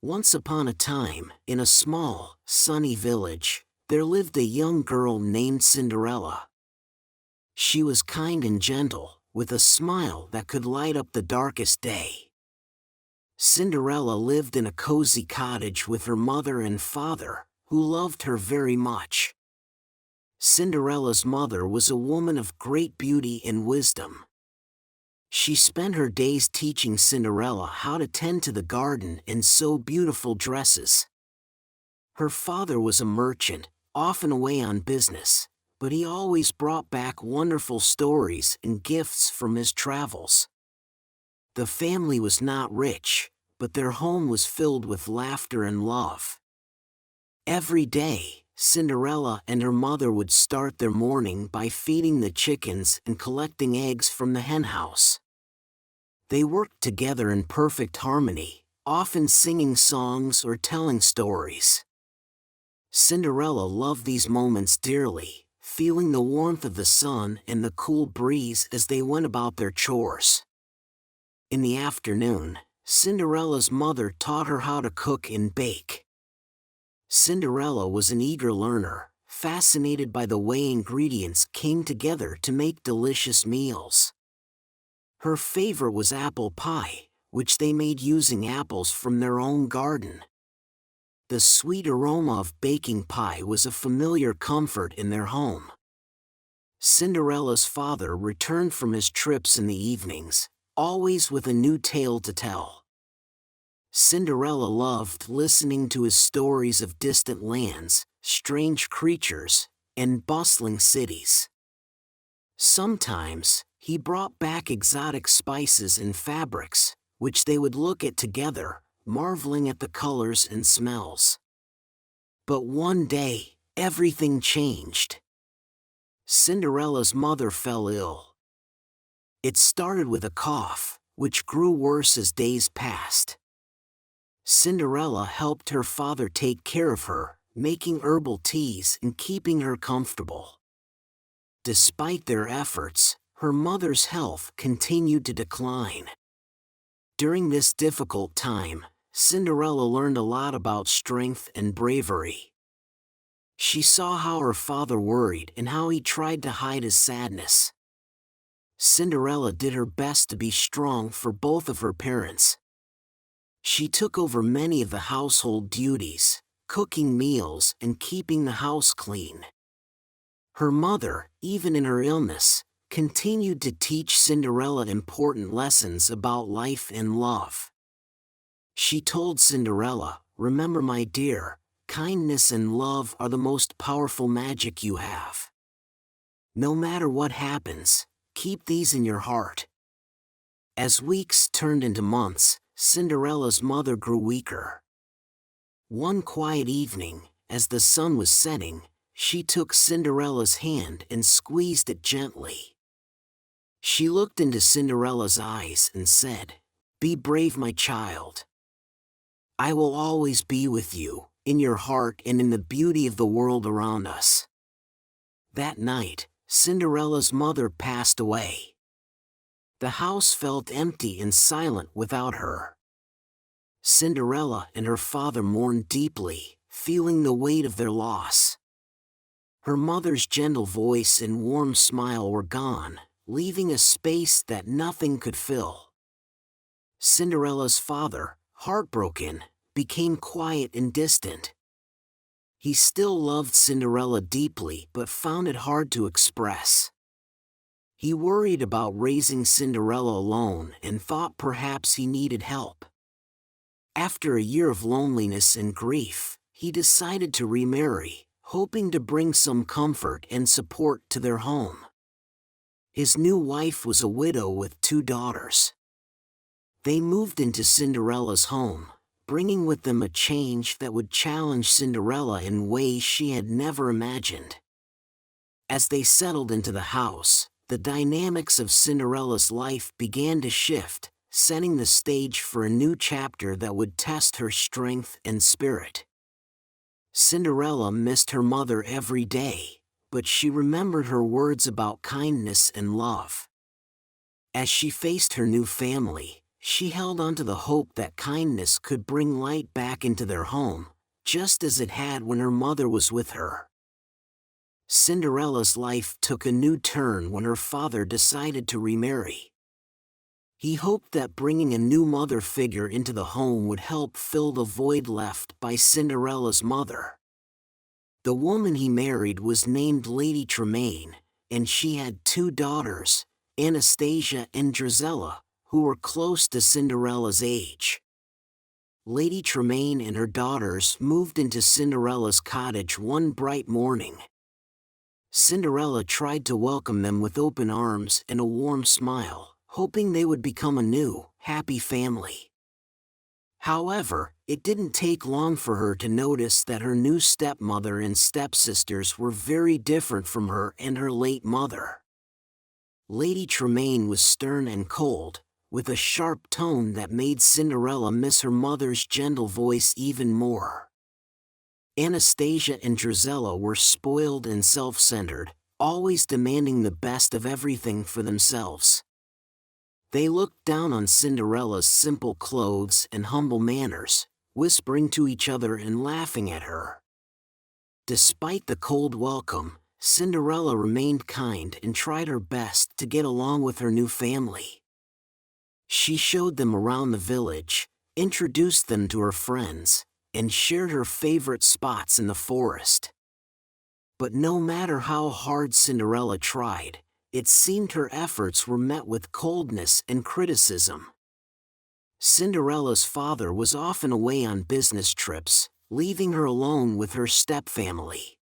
Once upon a time, in a small, sunny village, there lived a young girl named Cinderella. She was kind and gentle, with a smile that could light up the darkest day. Cinderella lived in a cozy cottage with her mother and father, who loved her very much. Cinderella's mother was a woman of great beauty and wisdom. She spent her days teaching Cinderella how to tend to the garden and sew beautiful dresses. Her father was a merchant, often away on business, but he always brought back wonderful stories and gifts from his travels. The family was not rich, but their home was filled with laughter and love. Every day, Cinderella and her mother would start their morning by feeding the chickens and collecting eggs from the henhouse. They worked together in perfect harmony, often singing songs or telling stories. Cinderella loved these moments dearly, feeling the warmth of the sun and the cool breeze as they went about their chores. In the afternoon, Cinderella's mother taught her how to cook and bake. Cinderella was an eager learner, fascinated by the way ingredients came together to make delicious meals. Her favorite was apple pie, which they made using apples from their own garden. The sweet aroma of baking pie was a familiar comfort in their home. Cinderella's father returned from his trips in the evenings, always with a new tale to tell. Cinderella loved listening to his stories of distant lands, strange creatures, and bustling cities. Sometimes, he brought back exotic spices and fabrics, which they would look at together, marveling at the colors and smells. But one day, everything changed. Cinderella's mother fell ill. It started with a cough, which grew worse as days passed. Cinderella helped her father take care of her, making herbal teas and keeping her comfortable. Despite their efforts, her mother's health continued to decline. During this difficult time, Cinderella learned a lot about strength and bravery. She saw how her father worried and how he tried to hide his sadness. Cinderella did her best to be strong for both of her parents. She took over many of the household duties, cooking meals and keeping the house clean. Her mother, even in her illness, continued to teach Cinderella important lessons about life and love. She told Cinderella, "Remember, my dear, kindness and love are the most powerful magic you have. No matter what happens, keep these in your heart." As weeks turned into months, Cinderella's mother grew weaker. One quiet evening, as the sun was setting, she took Cinderella's hand and squeezed it gently. She looked into Cinderella's eyes and said, "Be brave, my child. I will always be with you, in your heart and in the beauty of the world around us." That night, Cinderella's mother passed away. The house felt empty and silent without her. Cinderella and her father mourned deeply, feeling the weight of their loss. Her mother's gentle voice and warm smile were gone, leaving a space that nothing could fill. Cinderella's father, heartbroken, became quiet and distant. He still loved Cinderella deeply but found it hard to express. He worried about raising Cinderella alone and thought perhaps he needed help. After a year of loneliness and grief, he decided to remarry, hoping to bring some comfort and support to their home. His new wife was a widow with 2 daughters. They moved into Cinderella's home, bringing with them a change that would challenge Cinderella in ways she had never imagined. As they settled into the house, the dynamics of Cinderella's life began to shift, setting the stage for a new chapter that would test her strength and spirit. Cinderella missed her mother every day, but she remembered her words about kindness and love. As she faced her new family, She held on to the hope that kindness could bring light back into their home, just as it had when her mother was with her. Cinderella's life took a new turn when her father decided to remarry. He hoped that bringing a new mother figure into the home would help fill the void left by Cinderella's mother. The woman he married was named Lady Tremaine, and she had two daughters, Anastasia and Drizella, who were close to Cinderella's age. Lady Tremaine and her daughters moved into Cinderella's cottage one bright morning. Cinderella tried to welcome them with open arms and a warm smile, hoping they would become a new, happy family. However, it didn't take long for her to notice that her new stepmother and stepsisters were very different from her and her late mother. Lady Tremaine was stern and cold, with a sharp tone that made Cinderella miss her mother's gentle voice even more. Anastasia and Drizella were spoiled and self-centered, always demanding the best of everything for themselves. They looked down on Cinderella's simple clothes and humble manners, whispering to each other and laughing at her. Despite the cold welcome, Cinderella remained kind and tried her best to get along with her new family. She showed them around the village, introduced them to her friends, and shared her favorite spots in the forest. But no matter how hard Cinderella tried, it seemed her efforts were met with coldness and criticism. Cinderella's father was often away on business trips, leaving her alone with her stepfamily.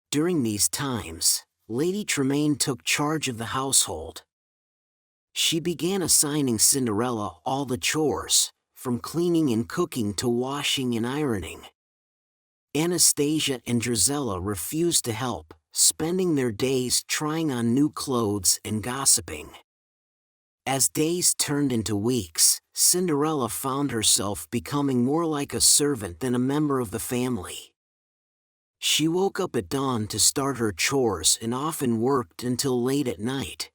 During these times, Lady Tremaine took charge of the household. She began assigning Cinderella all the chores, from cleaning and cooking to washing and ironing. Anastasia and Drizella refused to help, spending their days trying on new clothes and gossiping. As days turned into weeks, Cinderella found herself becoming more like a servant than a member of the family. She woke up at dawn to start her chores and often worked until late at night.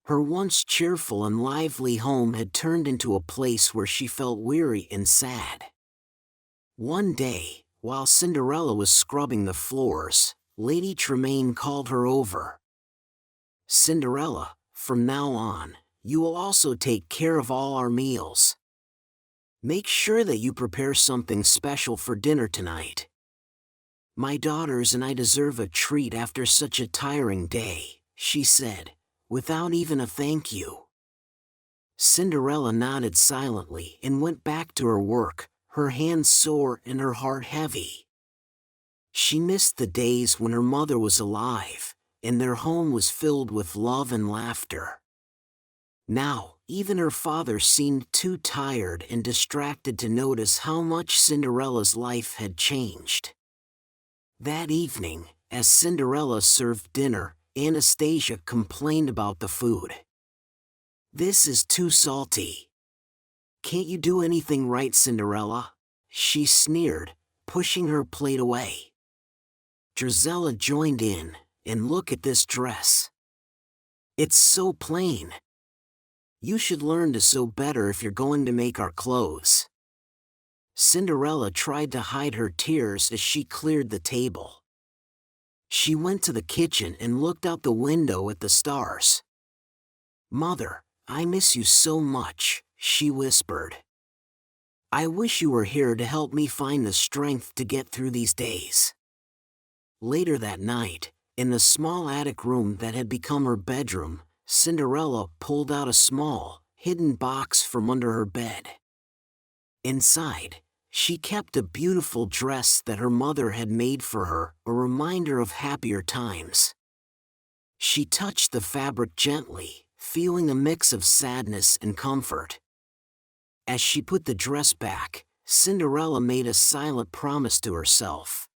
Her once cheerful and lively home had turned into a place where she felt weary and sad. One day, while Cinderella was scrubbing the floors, Lady Tremaine called her over. "Cinderella, from now on, you will also take care of all our meals. Make sure that you prepare something special for dinner tonight. My daughters and I deserve a treat after such a tiring day," she said, without even a thank you. Cinderella nodded silently and went back to her work, her hands sore and her heart heavy. She missed the days when her mother was alive, and their home was filled with love and laughter. Now, even her father seemed too tired and distracted to notice how much Cinderella's life had changed. That evening, as Cinderella served dinner, Anastasia complained about the food. "This is too salty. Can't you do anything right, Cinderella?" she sneered, pushing her plate away. Drizella joined in, "And look at this dress. It's so plain. You should learn to sew better if you're going to make our clothes." Cinderella tried to hide her tears as she cleared the table. She went to the kitchen and looked out the window at the stars. "Mother, I miss you so much," she whispered. "I wish you were here to help me find the strength to get through these days." Later that night, in the small attic room that had become her bedroom, Cinderella pulled out a small, hidden box from under her bed. Inside, she kept a beautiful dress that her mother had made for her, a reminder of happier times. She touched the fabric gently, feeling a mix of sadness and comfort. As she put the dress back, Cinderella made a silent promise to herself.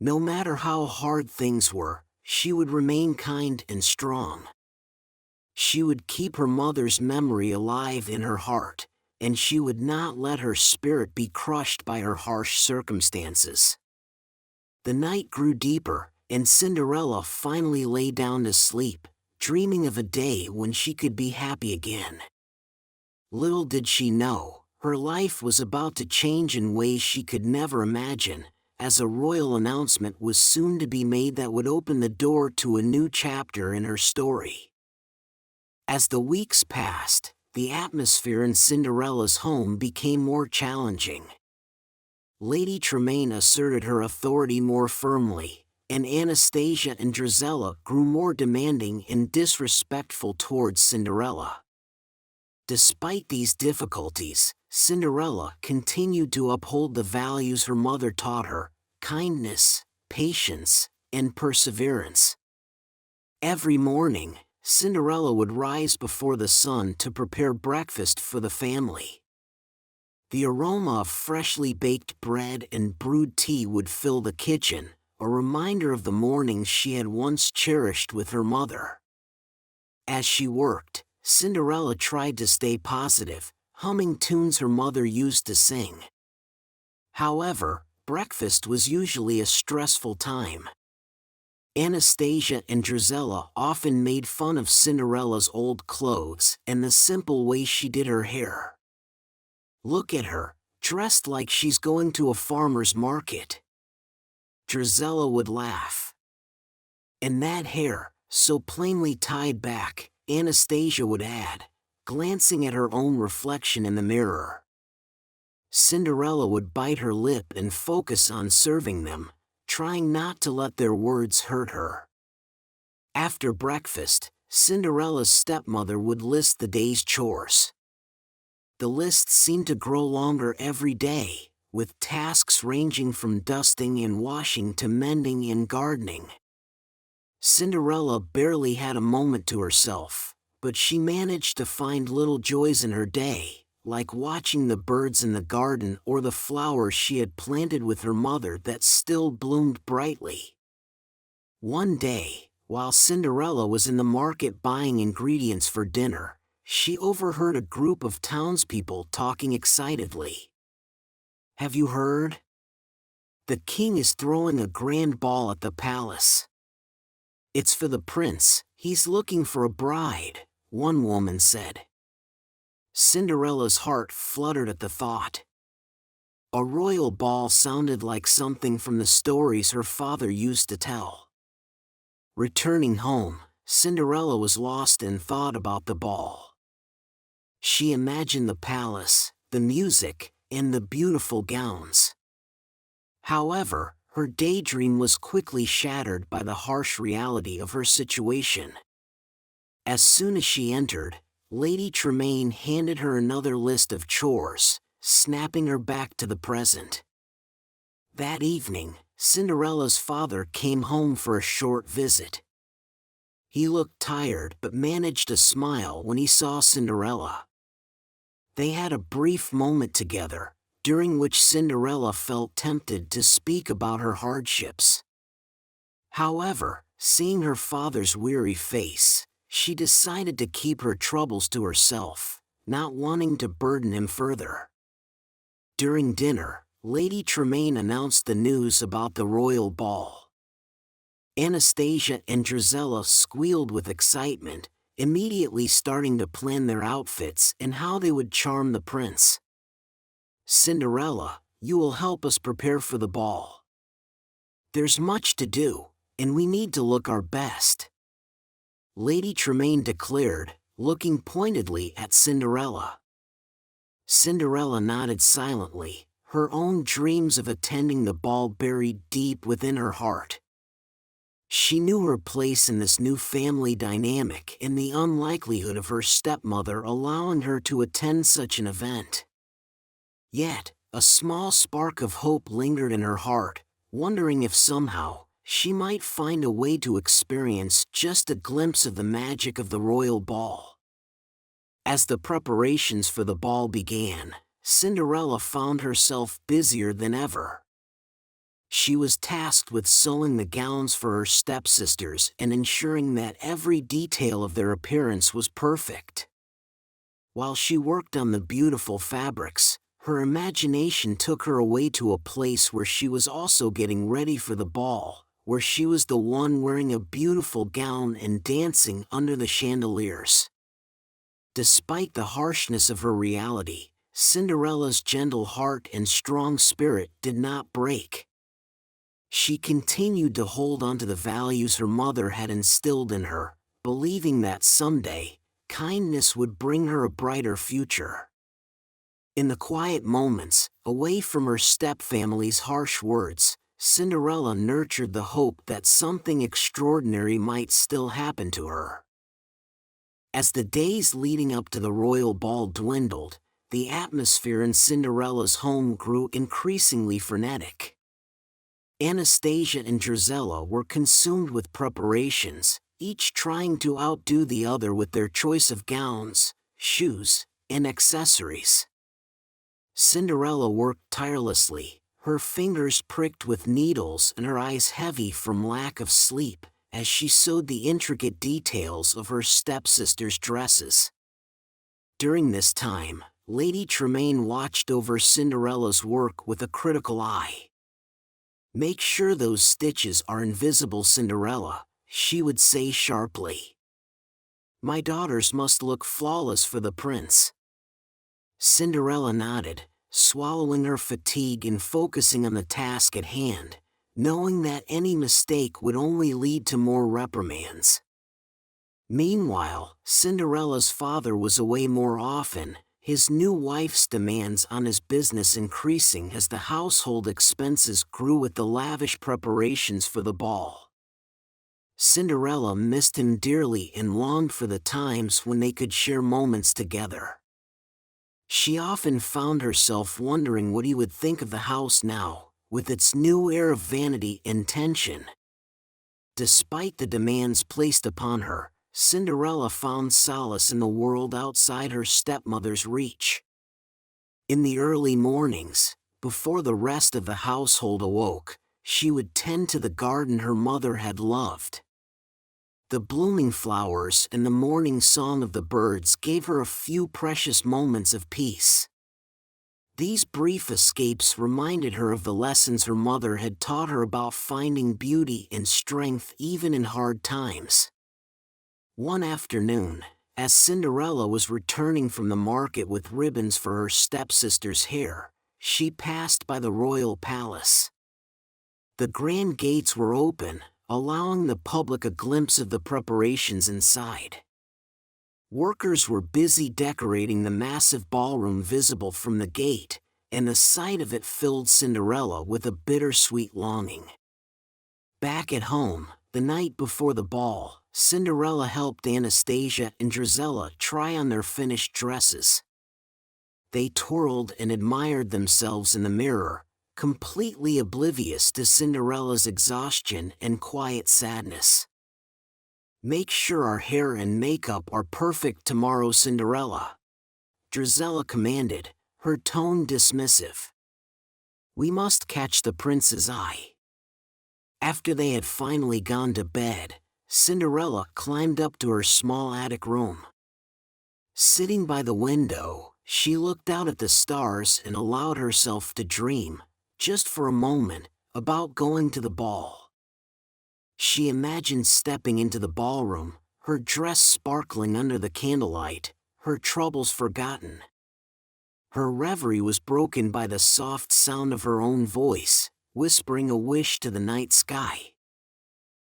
No matter how hard things were, she would remain kind and strong. She would keep her mother's memory alive in her heart, and she would not let her spirit be crushed by her harsh circumstances. The night grew deeper, and Cinderella finally lay down to sleep, dreaming of a day when she could be happy again. Little did she know, her life was about to change in ways she could never imagine, as a royal announcement was soon to be made that would open the door to a new chapter in her story. As the weeks passed, the atmosphere in Cinderella's home became more challenging. Lady Tremaine asserted her authority more firmly, and Anastasia and Drizella grew more demanding and disrespectful towards Cinderella. Despite these difficulties, Cinderella continued to uphold the values her mother taught her: kindness, patience, and perseverance. Every morning, Cinderella would rise before the sun to prepare breakfast for the family. The aroma of freshly baked bread and brewed tea would fill the kitchen, a reminder of the mornings she had once cherished with her mother. As she worked, Cinderella tried to stay positive, humming tunes her mother used to sing. However, breakfast was usually a stressful time. Anastasia and Drizella often made fun of Cinderella's old clothes and the simple way she did her hair. "Look at her, dressed like she's going to a farmer's market," Drizella would laugh. "And that hair, so plainly tied back," Anastasia would add, glancing at her own reflection in the mirror. Cinderella would bite her lip and focus on serving them, trying not to let their words hurt her. After breakfast, Cinderella's stepmother would list the day's chores. The list seemed to grow longer every day, with tasks ranging from dusting and washing to mending and gardening. Cinderella barely had a moment to herself, but she managed to find little joys in her day, like watching the birds in the garden or the flowers she had planted with her mother that still bloomed brightly. One day, while Cinderella was in the market buying ingredients for dinner, she overheard a group of townspeople talking excitedly. "Have you heard? The king is throwing a grand ball at the palace. It's for the prince, he's looking for a bride," one woman said. Cinderella's heart fluttered at the thought. A royal ball sounded like something from the stories her father used to tell. Returning home, Cinderella was lost in thought about the ball. She imagined the palace, the music, and the beautiful gowns. However, her daydream was quickly shattered by the harsh reality of her situation. As soon as she entered, Lady Tremaine handed her another list of chores, snapping her back to the present. That evening, Cinderella's father came home for a short visit. He looked tired but managed a smile when he saw Cinderella. They had a brief moment together, during which Cinderella felt tempted to speak about her hardships. However, seeing her father's weary face, she decided to keep her troubles to herself, not wanting to burden him further. During dinner, Lady Tremaine announced the news about the royal ball. Anastasia and Drizella squealed with excitement, immediately starting to plan their outfits and how they would charm the prince. "Cinderella, you will help us prepare for the ball. There's much to do, and we need to look our best," Lady Tremaine declared, looking pointedly at Cinderella. Cinderella nodded silently, her own dreams of attending the ball buried deep within her heart. She knew her place in this new family dynamic and the unlikelihood of her stepmother allowing her to attend such an event. Yet, a small spark of hope lingered in her heart, wondering if somehow, she might find a way to experience just a glimpse of the magic of the royal ball. As the preparations for the ball began, Cinderella found herself busier than ever. She was tasked with sewing the gowns for her stepsisters and ensuring that every detail of their appearance was perfect. While she worked on the beautiful fabrics, her imagination took her away to a place where she was also getting ready for the ball, where she was the one wearing a beautiful gown and dancing under the chandeliers. Despite the harshness of her reality, Cinderella's gentle heart and strong spirit did not break. She continued to hold on to the values her mother had instilled in her, believing that someday, kindness would bring her a brighter future. In the quiet moments, away from her stepfamily's harsh words, Cinderella nurtured the hope that something extraordinary might still happen to her. As the days leading up to the royal ball dwindled, the atmosphere in Cinderella's home grew increasingly frenetic. Anastasia and Drizella were consumed with preparations, each trying to outdo the other with their choice of gowns, shoes, and accessories. Cinderella worked tirelessly, her fingers pricked with needles and her eyes heavy from lack of sleep, as she sewed the intricate details of her stepsisters' dresses. During this time, Lady Tremaine watched over Cinderella's work with a critical eye. "Make sure those stitches are invisible, Cinderella," she would say sharply. "My daughters must look flawless for the prince." Cinderella nodded, swallowing her fatigue and focusing on the task at hand, knowing that any mistake would only lead to more reprimands. Meanwhile, Cinderella's father was away more often, his new wife's demands on his business increasing as the household expenses grew with the lavish preparations for the ball. Cinderella missed him dearly and longed for the times when they could share moments together. She often found herself wondering what he would think of the house now, with its new air of vanity and tension. Despite the demands placed upon her, Cinderella found solace in the world outside her stepmother's reach. In the early mornings, before the rest of the household awoke, she would tend to the garden her mother had loved. The blooming flowers and the morning song of the birds gave her a few precious moments of peace. These brief escapes reminded her of the lessons her mother had taught her about finding beauty and strength even in hard times. One afternoon, as Cinderella was returning from the market with ribbons for her stepsister's hair, she passed by the royal palace. The grand gates were open, allowing the public a glimpse of the preparations inside. Workers were busy decorating the massive ballroom visible from the gate, and the sight of it filled Cinderella with a bittersweet longing. Back at home, the night before the ball, Cinderella helped Anastasia and Drizella try on their finished dresses. They twirled and admired themselves in the mirror, completely oblivious to Cinderella's exhaustion and quiet sadness. "Make sure our hair and makeup are perfect tomorrow, Cinderella," Drizella commanded, her tone dismissive. "We must catch the prince's eye." After they had finally gone to bed, Cinderella climbed up to her small attic room. Sitting by the window, she looked out at the stars and allowed herself to dream, just for a moment, about going to the ball. She imagined stepping into the ballroom, her dress sparkling under the candlelight, her troubles forgotten. Her reverie was broken by the soft sound of her own voice, whispering a wish to the night sky.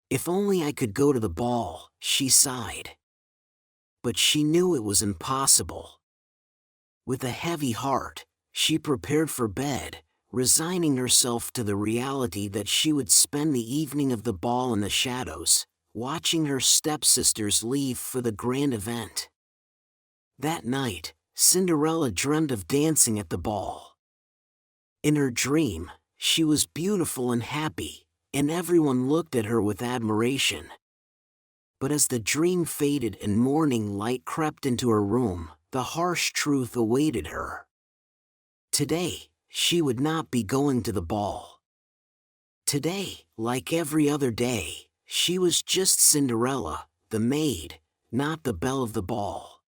"If only I could go to the ball," she sighed. But she knew it was impossible. With a heavy heart, she prepared for bed, resigning herself to the reality that she would spend the evening of the ball in the shadows, watching her stepsisters leave for the grand event. That night, Cinderella dreamt of dancing at the ball. In her dream, she was beautiful and happy, and everyone looked at her with admiration. But as the dream faded and morning light crept into her room, the harsh truth awaited her. Today, she would not be going to the ball. Today, like every other day, she was just Cinderella, the maid, not the belle of the ball.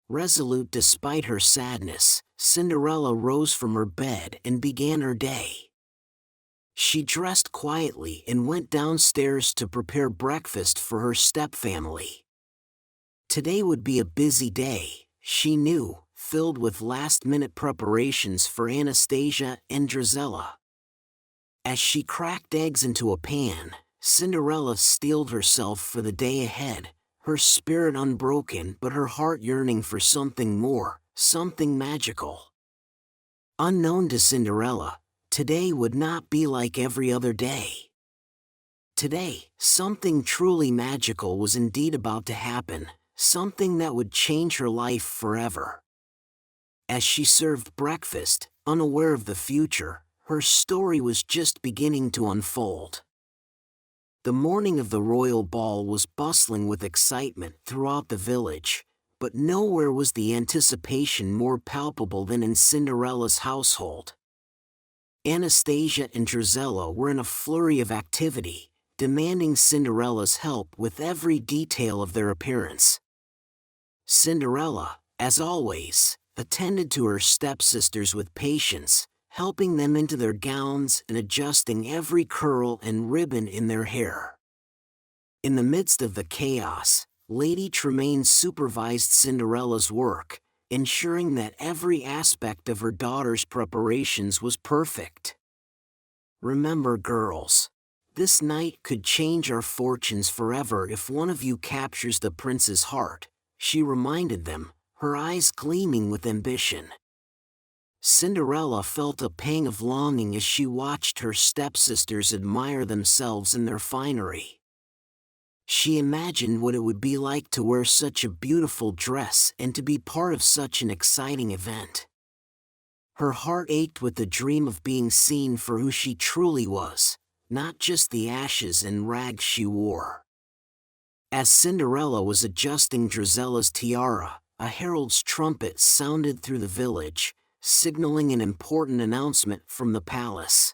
Resolute despite her sadness, Cinderella rose from her bed and began her day. She dressed quietly and went downstairs to prepare breakfast for her stepfamily. Today would be a busy day, she knew, filled with last-minute preparations for Anastasia and Drizella. As she cracked eggs into a pan, Cinderella steeled herself for the day ahead, her spirit unbroken but her heart yearning for something more, something magical. Unknown to Cinderella, today would not be like every other day. Today, something truly magical was indeed about to happen, something that would change her life forever. As she served breakfast, unaware of the future, her story was just beginning to unfold. The morning of the royal ball was bustling with excitement throughout the village, but nowhere was the anticipation more palpable than in Cinderella's household. Anastasia and Drizella were in a flurry of activity, demanding Cinderella's help with every detail of their appearance. Cinderella, as always, attended to her stepsisters with patience, helping them into their gowns and adjusting every curl and ribbon in their hair. In the midst of the chaos, Lady Tremaine supervised Cinderella's work, ensuring that every aspect of her daughter's preparations was perfect. Remember, girls, this night could change our fortunes forever if one of you captures the prince's heart, she reminded them, her eyes gleaming with ambition. Cinderella felt a pang of longing as she watched her stepsisters admire themselves in their finery. She imagined what it would be like to wear such a beautiful dress and to be part of such an exciting event. Her heart ached with the dream of being seen for who she truly was, not just the ashes and rags she wore. As Cinderella was adjusting Drizella's tiara, a herald's trumpet sounded through the village, signaling an important announcement from the palace.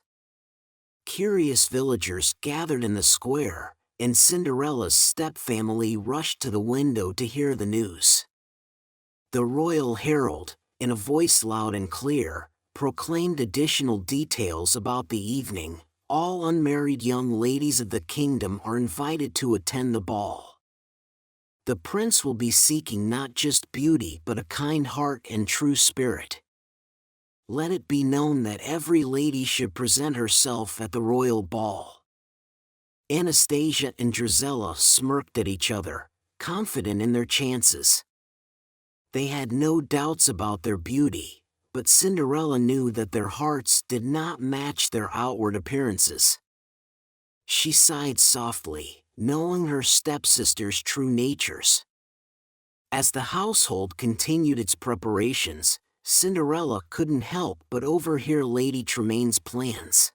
Curious villagers gathered in the square, and Cinderella's stepfamily rushed to the window to hear the news. The royal herald, in a voice loud and clear, proclaimed additional details about the evening. All unmarried young ladies of the kingdom are invited to attend the ball. The prince will be seeking not just beauty but a kind heart and true spirit. Let it be known that every lady should present herself at the royal ball. Anastasia and Drizella smirked at each other, confident in their chances. They had no doubts about their beauty, but Cinderella knew that their hearts did not match their outward appearances. She sighed softly, knowing her stepsisters' true natures. As the household continued its preparations, Cinderella couldn't help but overhear Lady Tremaine's plans.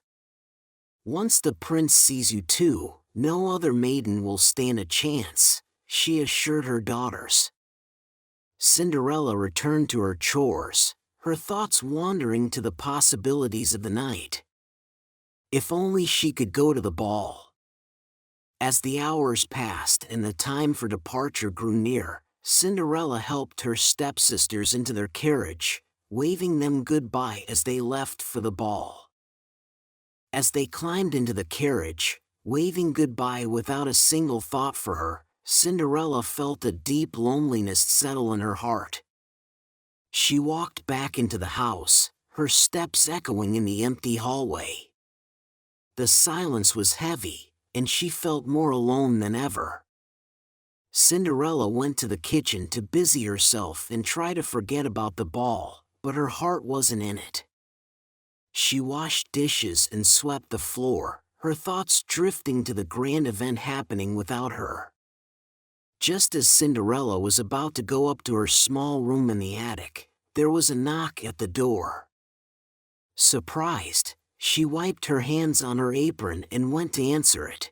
"Once the prince sees you too, no other maiden will stand a chance," she assured her daughters. Cinderella returned to her chores, her thoughts wandering to the possibilities of the night. If only she could go to the ball. As the hours passed and the time for departure grew near, Cinderella helped her stepsisters into their carriage, waving them goodbye as they left for the ball. As they climbed into the carriage, waving goodbye without a single thought for her, Cinderella felt a deep loneliness settle in her heart. She walked back into the house, her steps echoing in the empty hallway. The silence was heavy, and she felt more alone than ever. Cinderella went to the kitchen to busy herself and try to forget about the ball, but her heart wasn't in it. She washed dishes and swept the floor, her thoughts drifting to the grand event happening without her. Just as Cinderella was about to go up to her small room in the attic, there was a knock at the door. Surprised, she wiped her hands on her apron and went to answer it.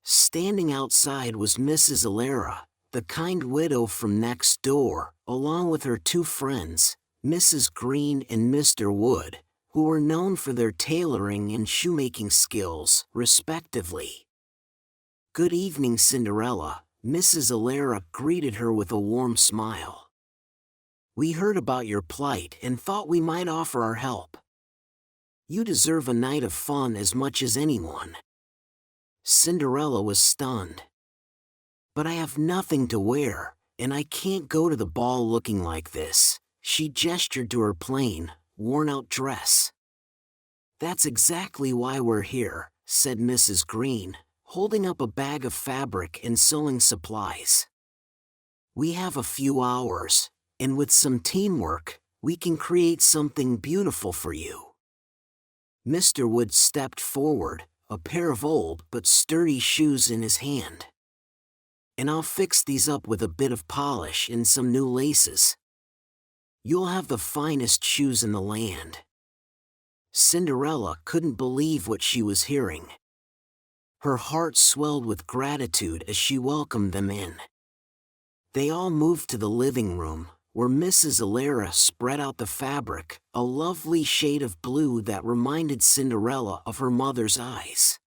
Standing outside was Mrs. Alara, the kind widow from next door, along with her two friends, Mrs. Green and Mr. Wood, who were known for their tailoring and shoemaking skills, respectively. "Good evening, Cinderella," Mrs. Alara greeted her with a warm smile. "We heard about your plight and thought we might offer our help. You deserve a night of fun as much as anyone." Cinderella was stunned. "But I have nothing to wear," and I can't go to the ball looking like this." She gestured to her plain, worn-out dress. "That's exactly why we're here," said Mrs. Green, holding up a bag of fabric and sewing supplies. "We have a few hours, and with some teamwork, we can create something beautiful for you." Mr. Wood stepped forward, a pair of old but sturdy shoes in his hand. "And I'll fix these up with a bit of polish and some new laces. You'll have the finest shoes in the land." Cinderella couldn't believe what she was hearing. Her heart swelled with gratitude as she welcomed them in. They all moved to the living room, where Mrs. Alera spread out the fabric, a lovely shade of blue that reminded Cinderella of her mother's eyes.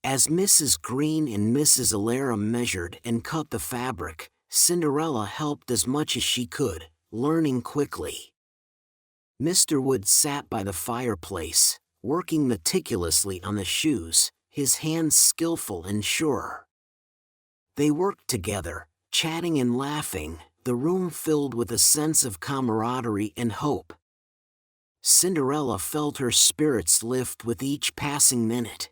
As Mrs. Green and Mrs. Alera measured and cut the fabric, Cinderella helped as much as she could, learning quickly. Mr. Wood sat by the fireplace, working meticulously on the shoes, his hands skillful and sure. They worked together, chatting and laughing, the room filled with a sense of camaraderie and hope. Cinderella felt her spirits lift with each passing minute.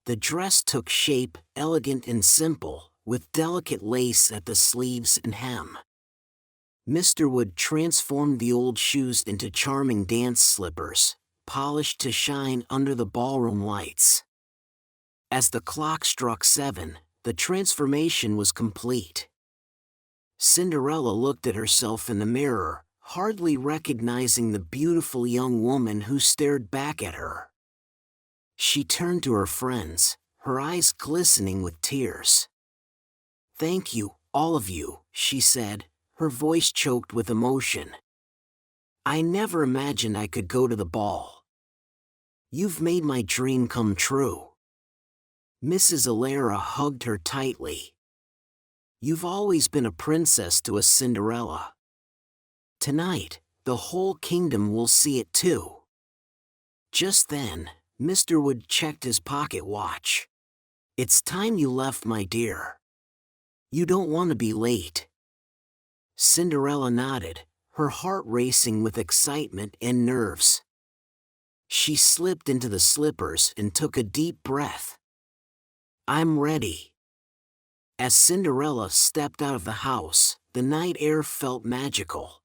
The dress took shape, elegant and simple, with delicate lace at the sleeves and hem. Mr. Wood transformed the old shoes into charming dance slippers, polished to shine under the ballroom lights. As the clock struck 7, the transformation was complete. Cinderella looked at herself in the mirror, hardly recognizing the beautiful young woman who stared back at her. She turned to her friends, her eyes glistening with tears. "Thank you, all of you," she said, her voice choked with emotion. "I never imagined I could go to the ball. You've made my dream come true." Mrs. Alera hugged her tightly. "You've always been a princess to us, Cinderella. Tonight, the whole kingdom will see it too." Just then, Mr. Wood checked his pocket watch. "It's time you left, my dear. You don't want to be late." Cinderella nodded, her heart racing with excitement and nerves. She slipped into the slippers and took a deep breath. "I'm ready." As Cinderella stepped out of the house, the night air felt magical.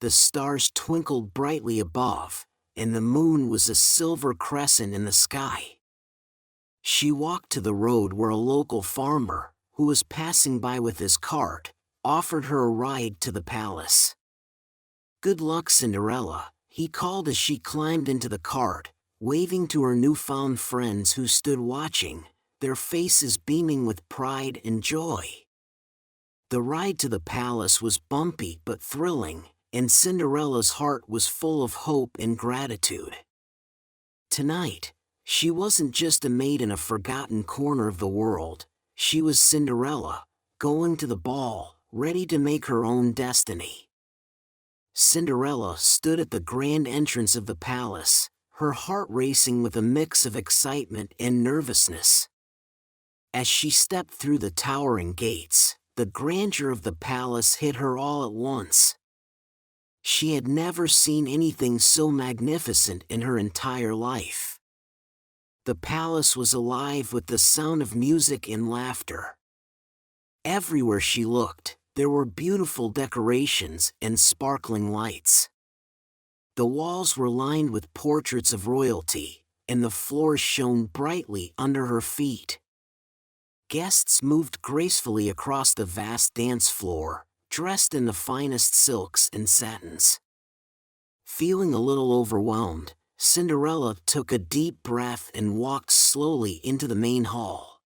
The stars twinkled brightly above, and the moon was a silver crescent in the sky. She walked to the road where a local farmer, who was passing by with his cart, offered her a ride to the palace. "Good luck, Cinderella," he called as she climbed into the cart, waving to her newfound friends who stood watching, their faces beaming with pride and joy. The ride to the palace was bumpy but thrilling, and Cinderella's heart was full of hope and gratitude. Tonight, she wasn't just a maid in a forgotten corner of the world, she was Cinderella, going to the ball, ready to make her own destiny. Cinderella stood at the grand entrance of the palace, her heart racing with a mix of excitement and nervousness. As she stepped through the towering gates, the grandeur of the palace hit her all at once. She had never seen anything so magnificent in her entire life. The palace was alive with the sound of music and laughter. Everywhere she looked, there were beautiful decorations and sparkling lights. The walls were lined with portraits of royalty, and the floor shone brightly under her feet. Guests moved gracefully across the vast dance floor, dressed in the finest silks and satins. Feeling a little overwhelmed, Cinderella took a deep breath and walked slowly into the main hall.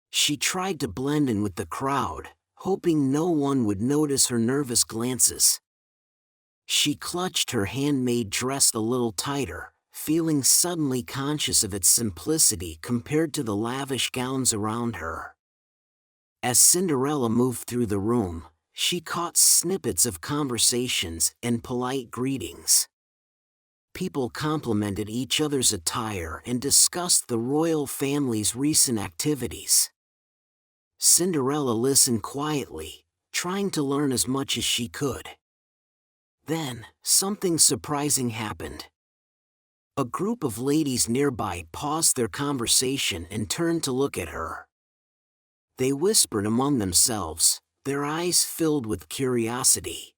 She tried to blend in with the crowd, hoping no one would notice her nervous glances. She clutched her handmade dress a little tighter, feeling suddenly conscious of its simplicity compared to the lavish gowns around her. As Cinderella moved through the room, she caught snippets of conversations and polite greetings. People complimented each other's attire and discussed the royal family's recent activities. Cinderella listened quietly, trying to learn as much as she could. Then, something surprising happened. A group of ladies nearby paused their conversation and turned to look at her. They whispered among themselves, their eyes filled with curiosity.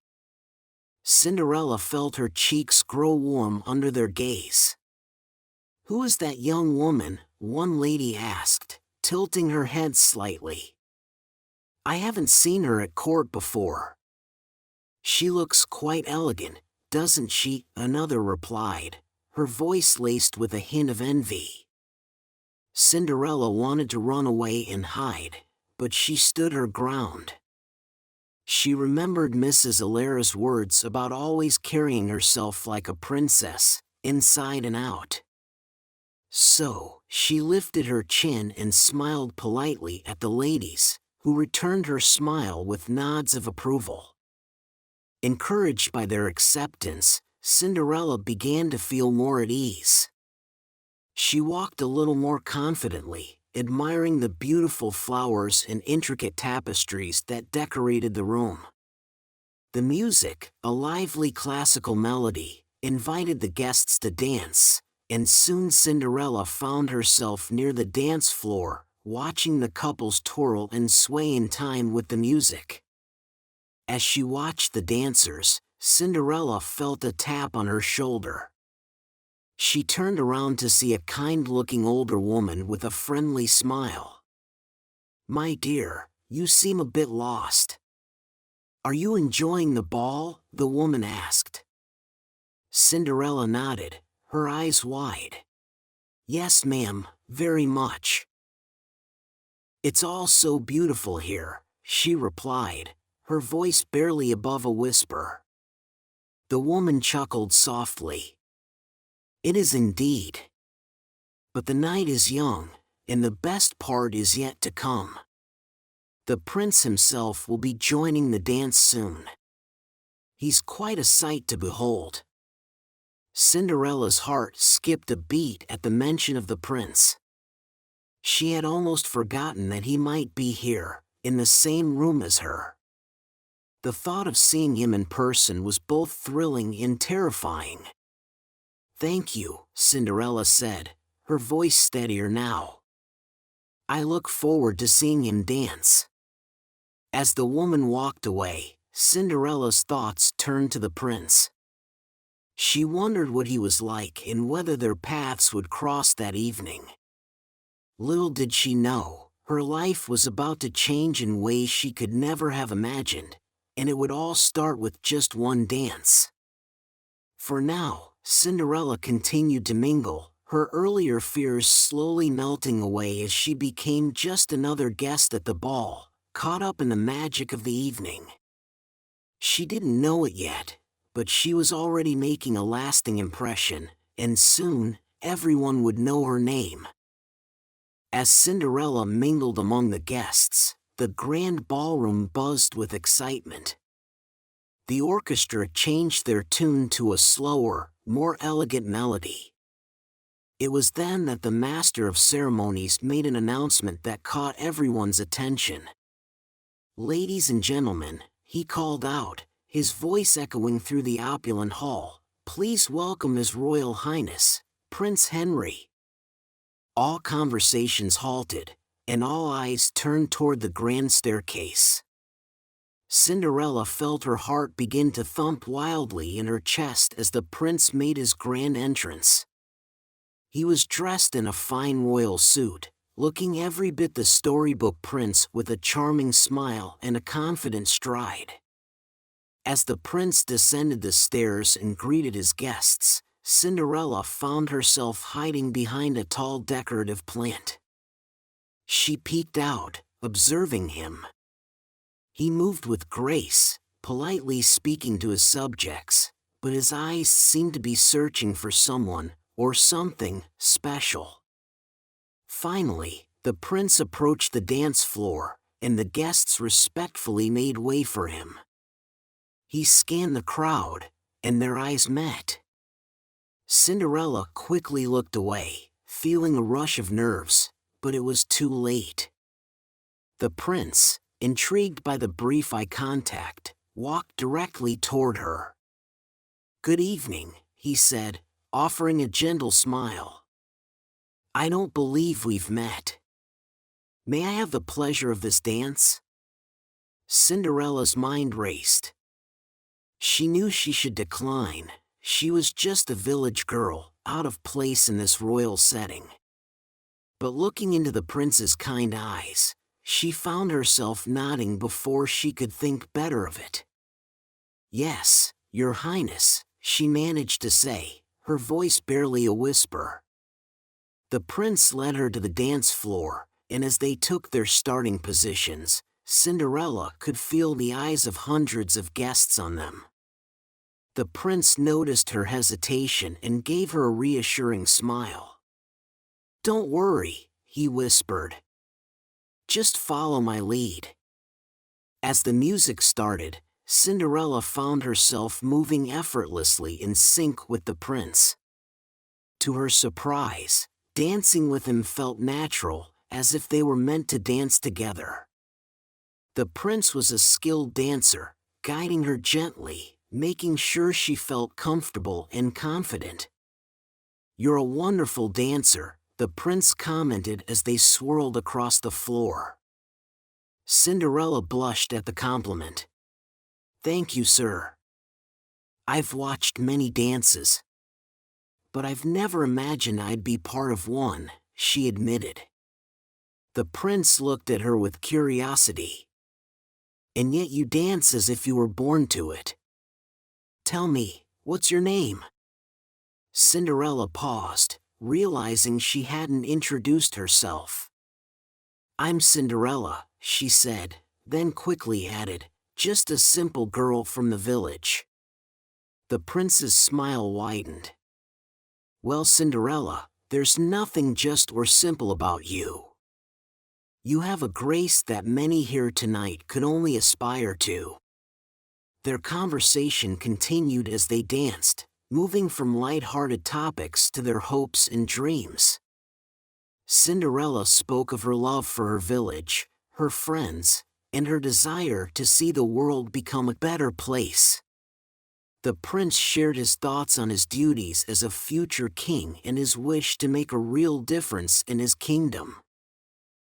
Cinderella felt her cheeks grow warm under their gaze. "Who is that young woman?" one lady asked, tilting her head slightly. "I haven't seen her at court before." "She looks quite elegant, doesn't she?" another replied, her voice laced with a hint of envy. Cinderella wanted to run away and hide, but she stood her ground. She remembered Mrs. Alara's words about always carrying herself like a princess, inside and out. So, she lifted her chin and smiled politely at the ladies, who returned her smile with nods of approval. Encouraged by their acceptance, Cinderella began to feel more at ease. She walked a little more confidently, admiring the beautiful flowers and intricate tapestries that decorated the room. The music, a lively classical melody, invited the guests to dance, and soon Cinderella found herself near the dance floor, watching the couples twirl and sway in time with the music. As she watched the dancers, Cinderella felt a tap on her shoulder. She turned around to see a kind-looking older woman with a friendly smile. "My dear, you seem a bit lost. Are you enjoying the ball?" the woman asked. Cinderella nodded, her eyes wide. "Yes, ma'am, very much. It's all so beautiful here," she replied, her voice barely above a whisper. The woman chuckled softly. "It is indeed. But the night is young, and the best part is yet to come. The prince himself will be joining the dance soon. He's quite a sight to behold." Cinderella's heart skipped a beat at the mention of the prince. She had almost forgotten that he might be here, in the same room as her. The thought of seeing him in person was both thrilling and terrifying. "Thank you," Cinderella said, her voice steadier now. "I look forward to seeing him dance." As the woman walked away, Cinderella's thoughts turned to the prince. She wondered what he was like and whether their paths would cross that evening. Little did she know, her life was about to change in ways she could never have imagined, and it would all start with just one dance. For now, Cinderella continued to mingle, her earlier fears slowly melting away as she became just another guest at the ball, caught up in the magic of the evening. She didn't know it yet, but she was already making a lasting impression, and soon, everyone would know her name. As Cinderella mingled among the guests, the grand ballroom buzzed with excitement. The orchestra changed their tune to a slower, more elegant melody. It was then that the master of ceremonies made an announcement that caught everyone's attention. "Ladies and gentlemen," he called out, his voice echoing through the opulent hall, "please welcome His Royal Highness, Prince Henry." All conversations halted, and all eyes turned toward the grand staircase. Cinderella felt her heart begin to thump wildly in her chest as the prince made his grand entrance. He was dressed in a fine royal suit, looking every bit the storybook prince with a charming smile and a confident stride. As the prince descended the stairs and greeted his guests, Cinderella found herself hiding behind a tall decorative plant. She peeked out, observing him. He moved with grace, politely speaking to his subjects, but his eyes seemed to be searching for someone, or something, special. Finally, the prince approached the dance floor, and the guests respectfully made way for him. He scanned the crowd, and their eyes met. Cinderella quickly looked away, feeling a rush of nerves, but it was too late. The prince, intrigued by the brief eye contact, walked directly toward her. "Good evening," he said, offering a gentle smile. "I don't believe we've met. May I have the pleasure of this dance?" Cinderella's mind raced. She knew she should decline. She was just a village girl, out of place in this royal setting. But looking into the prince's kind eyes, she found herself nodding before she could think better of it. "Yes, Your Highness," she managed to say, her voice barely a whisper. The prince led her to the dance floor, and as they took their starting positions, Cinderella could feel the eyes of hundreds of guests on them. The prince noticed her hesitation and gave her a reassuring smile. "Don't worry," he whispered. "Just follow my lead." As the music started, Cinderella found herself moving effortlessly in sync with the prince. To her surprise, dancing with him felt natural, as if they were meant to dance together. The prince was a skilled dancer, guiding her gently, making sure she felt comfortable and confident. "You're a wonderful dancer," the prince commented as they swirled across the floor. Cinderella blushed at the compliment. "Thank you, sir. I've watched many dances, but I've never imagined I'd be part of one," she admitted. The prince looked at her with curiosity. "And yet you dance as if you were born to it. Tell me, what's your name?" Cinderella paused, realizing she hadn't introduced herself. "I'm Cinderella," she said, then quickly added, "just a simple girl from the village." The prince's smile widened. "Well, Cinderella, there's nothing just or simple about you. You have a grace that many here tonight could only aspire to." Their conversation continued as they danced, moving from light-hearted topics to their hopes and dreams. Cinderella spoke of her love for her village, her friends, and her desire to see the world become a better place. The prince shared his thoughts on his duties as a future king and his wish to make a real difference in his kingdom.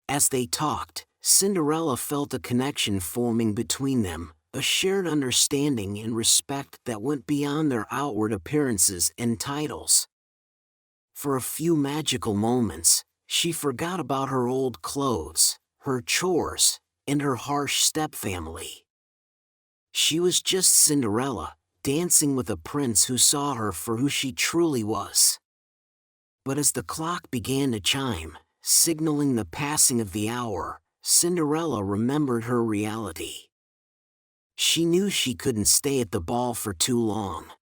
As they talked, Cinderella felt a connection forming between them, a shared understanding and respect that went beyond their outward appearances and titles. For a few magical moments, she forgot about her old clothes, her chores, and her harsh stepfamily. She was just Cinderella, dancing with a prince who saw her for who she truly was. But as the clock began to chime, signaling the passing of the hour, Cinderella remembered her reality. She knew she couldn't stay at the ball for too long.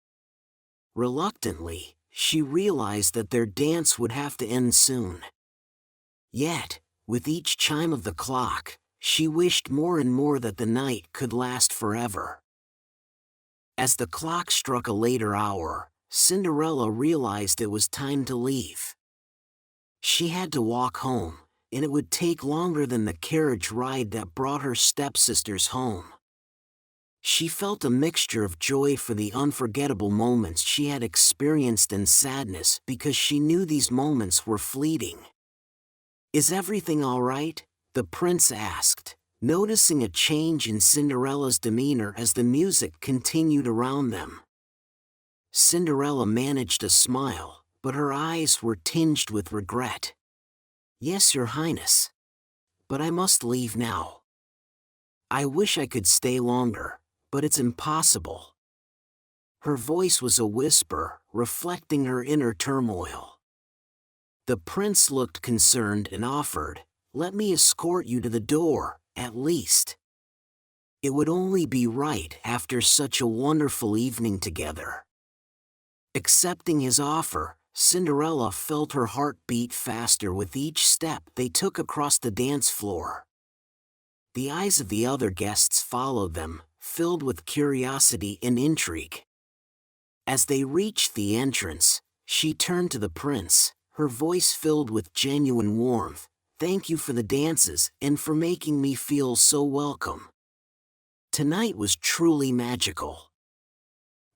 Reluctantly, she realized that their dance would have to end soon. Yet, with each chime of the clock, she wished more and more that the night could last forever. As the clock struck a later hour, Cinderella realized it was time to leave. She had to walk home, and it would take longer than the carriage ride that brought her stepsisters home. She felt a mixture of joy for the unforgettable moments she had experienced and sadness because she knew these moments were fleeting. "Is everything all right?" the prince asked, noticing a change in Cinderella's demeanor as the music continued around them. Cinderella managed a smile, but her eyes were tinged with regret. "Yes, Your Highness. But I must leave now. I wish I could stay longer, but it's impossible." Her voice was a whisper, reflecting her inner turmoil. The prince looked concerned and offered, "Let me escort you to the door, at least. It would only be right after such a wonderful evening together." Accepting his offer, Cinderella felt her heart beat faster with each step they took across the dance floor. The eyes of the other guests followed them, filled with curiosity and intrigue. As they reached the entrance, she turned to the prince, her voice filled with genuine warmth. Thank you for the dances and for making me feel so welcome. Tonight was truly magical."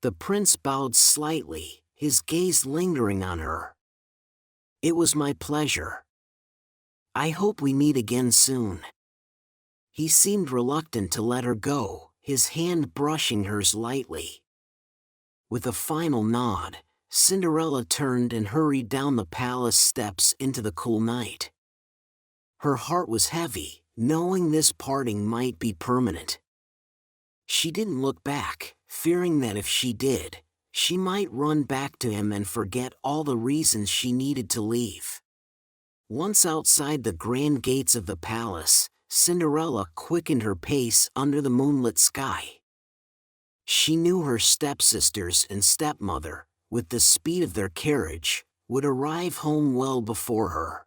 The prince bowed slightly, his gaze lingering on her. "It was my pleasure. I hope we meet again soon." He seemed reluctant to let her go, his hand brushing hers lightly. With a final nod, Cinderella turned and hurried down the palace steps into the cool night. Her heart was heavy, knowing this parting might be permanent. She didn't look back, fearing that if she did, she might run back to him and forget all the reasons she needed to leave. Once outside the grand gates of the palace, Cinderella quickened her pace under the moonlit sky. She knew her stepsisters and stepmother, with the speed of their carriage, would arrive home well before her.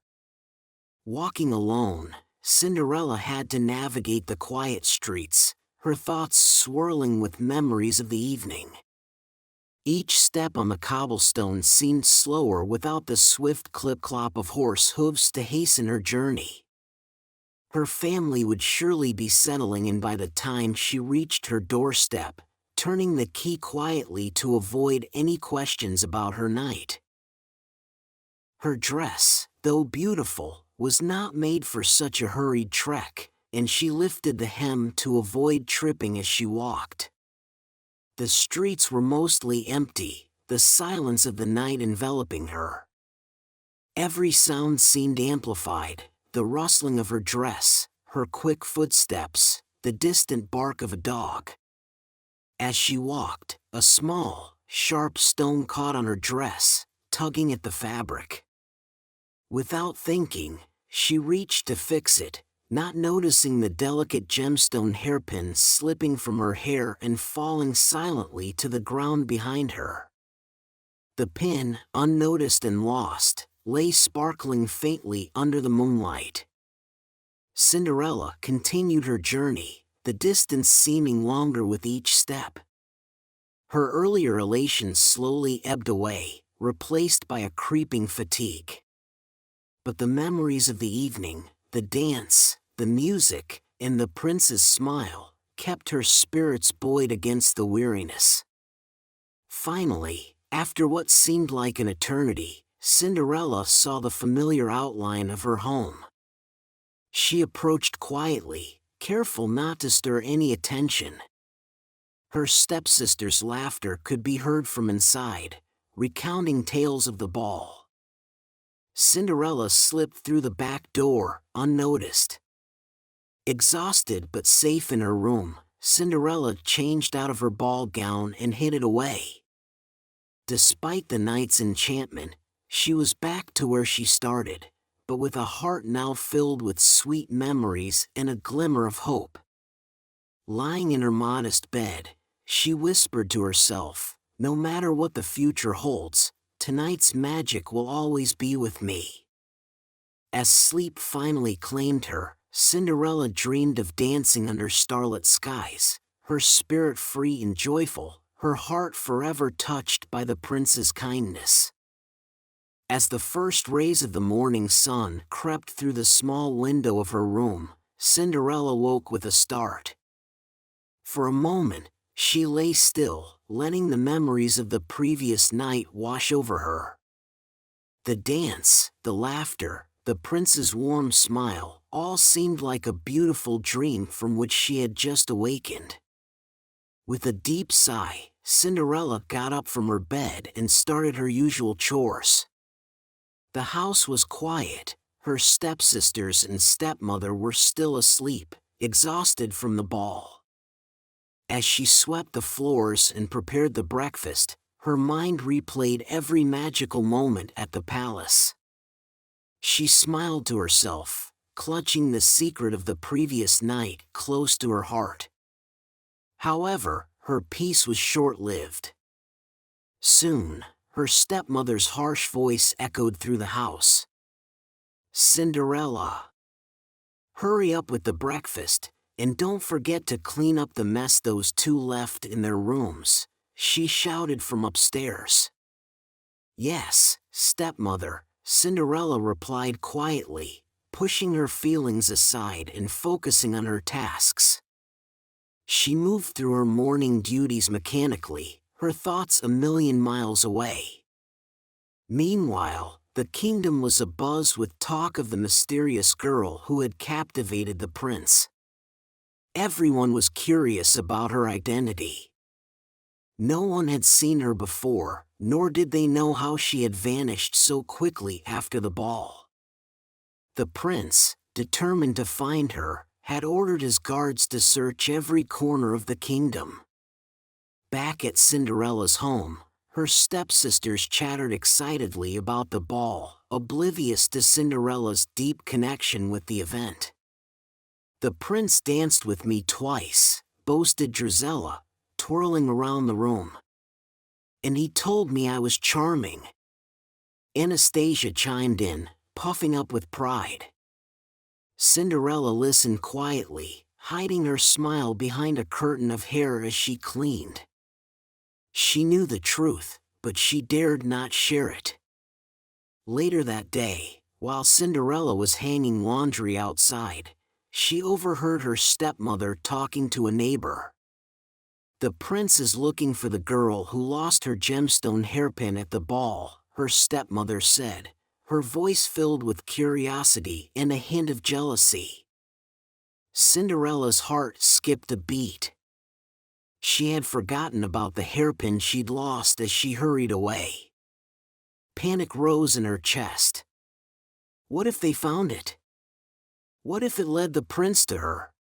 Walking alone, Cinderella had to navigate the quiet streets, her thoughts swirling with memories of the evening. Each step on the cobblestones seemed slower without the swift clip-clop of horse hooves to hasten her journey. Her family would surely be settling in by the time she reached her doorstep, turning the key quietly to avoid any questions about her night. Her dress, though beautiful, was not made for such a hurried trek, and she lifted the hem to avoid tripping as she walked. The streets were mostly empty, the silence of the night enveloping her. Every sound seemed amplified, the rustling of her dress, her quick footsteps, the distant bark of a dog. As she walked, a small, sharp stone caught on her dress, tugging at the fabric. Without thinking, she reached to fix it, not noticing the delicate gemstone hairpin slipping from her hair and falling silently to the ground behind her. The pin, unnoticed and lost, lay sparkling faintly under the moonlight. Cinderella continued her journey, the distance seeming longer with each step. Her earlier elation slowly ebbed away, replaced by a creeping fatigue. But the memories of the evening, the dance, the music, and the prince's smile, kept her spirits buoyed against the weariness. Finally, after what seemed like an eternity, Cinderella saw the familiar outline of her home. She approached quietly, careful not to stir any attention. Her stepsister's laughter could be heard from inside, recounting tales of the ball. Cinderella slipped through the back door, unnoticed. Exhausted but safe in her room, Cinderella changed out of her ball gown and hid it away. Despite the night's enchantment, she was back to where she started, but with a heart now filled with sweet memories and a glimmer of hope. Lying in her modest bed, she whispered to herself, "No matter what the future holds, tonight's magic will always be with me." As sleep finally claimed her, Cinderella dreamed of dancing under starlit skies, her spirit free and joyful, her heart forever touched by the prince's kindness. As the first rays of the morning sun crept through the small window of her room, Cinderella woke with a start. For a moment, she lay still, letting the memories of the previous night wash over her. The dance, the laughter, the prince's warm smile, all seemed like a beautiful dream from which she had just awakened. With a deep sigh, Cinderella got up from her bed and started her usual chores. The house was quiet, her stepsisters and stepmother were still asleep, exhausted from the ball. As she swept the floors and prepared the breakfast, her mind replayed every magical moment at the palace. She smiled to herself, clutching the secret of the previous night close to her heart. However, her peace was short-lived. Soon, her stepmother's harsh voice echoed through the house. "Cinderella, hurry up with the breakfast, and don't forget to clean up the mess those two left in their rooms," she shouted from upstairs. "Yes, stepmother," Cinderella replied quietly, pushing her feelings aside and focusing on her tasks. She moved through her morning duties mechanically, her thoughts a million miles away. Meanwhile, the kingdom was abuzz with talk of the mysterious girl who had captivated the prince. Everyone was curious about her identity. No one had seen her before, nor did they know how she had vanished so quickly after the ball. The prince, determined to find her, had ordered his guards to search every corner of the kingdom. Back at Cinderella's home, her stepsisters chattered excitedly about the ball, oblivious to Cinderella's deep connection with the event. "The prince danced with me twice," boasted Drizella, twirling around the room. "And he told me I was charming." Anastasia chimed in, puffing up with pride. Cinderella listened quietly, hiding her smile behind a curtain of hair as she cleaned. She knew the truth, but she dared not share it. Later that day, while Cinderella was hanging laundry outside, she overheard her stepmother talking to a neighbor. "The prince is looking for the girl who lost her gemstone hairpin at the ball," her stepmother said, her voice filled with curiosity and a hint of jealousy. Cinderella's heart skipped a beat. She had forgotten about the hairpin she'd lost as she hurried away. Panic rose in her chest. What if they found it? What if it led the prince to her?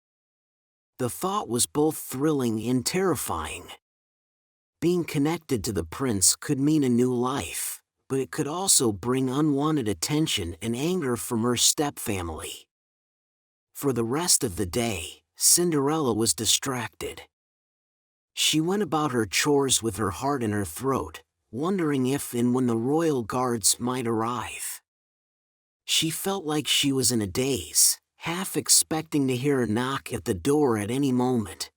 The thought was both thrilling and terrifying. Being connected to the prince could mean a new life, but it could also bring unwanted attention and anger from her stepfamily. For the rest of the day, Cinderella was distracted. She went about her chores with her heart in her throat, wondering if and when the royal guards might arrive. She felt like she was in a daze, half expecting to hear a knock at the door at any moment.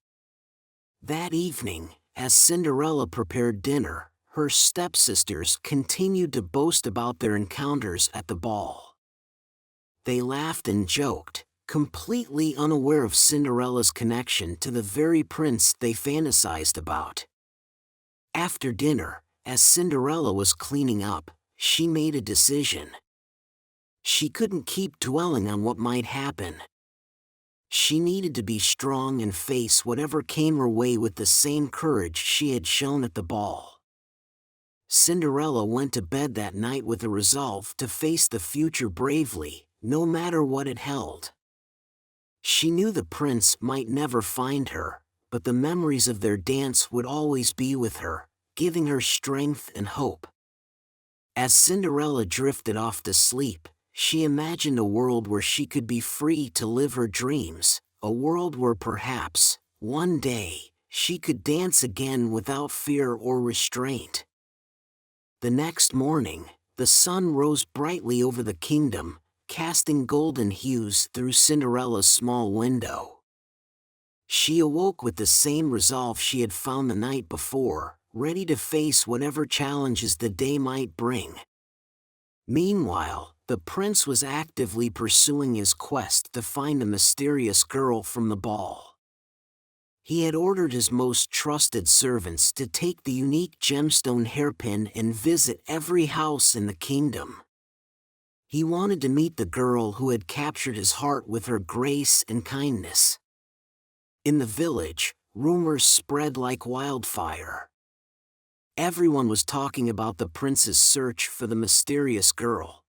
That evening, as Cinderella prepared dinner, her stepsisters continued to boast about their encounters at the ball. They laughed and joked, completely unaware of Cinderella's connection to the very prince they fantasized about. After dinner, as Cinderella was cleaning up, she made a decision. She couldn't keep dwelling on what might happen. She needed to be strong and face whatever came her way with the same courage she had shown at the ball. Cinderella went to bed that night with a resolve to face the future bravely, no matter what it held. She knew the prince might never find her, but the memories of their dance would always be with her, giving her strength and hope. As Cinderella drifted off to sleep, she imagined a world where she could be free to live her dreams, a world where perhaps, one day, she could dance again without fear or restraint. The next morning, the sun rose brightly over the kingdom, casting golden hues through Cinderella's small window. She awoke with the same resolve she had found the night before, ready to face whatever challenges the day might bring. Meanwhile, the prince was actively pursuing his quest to find the mysterious girl from the ball. He had ordered his most trusted servants to take the unique gemstone hairpin and visit every house in the kingdom. He wanted to meet the girl who had captured his heart with her grace and kindness. In the village, rumors spread like wildfire. Everyone was talking about the prince's search for the mysterious girl.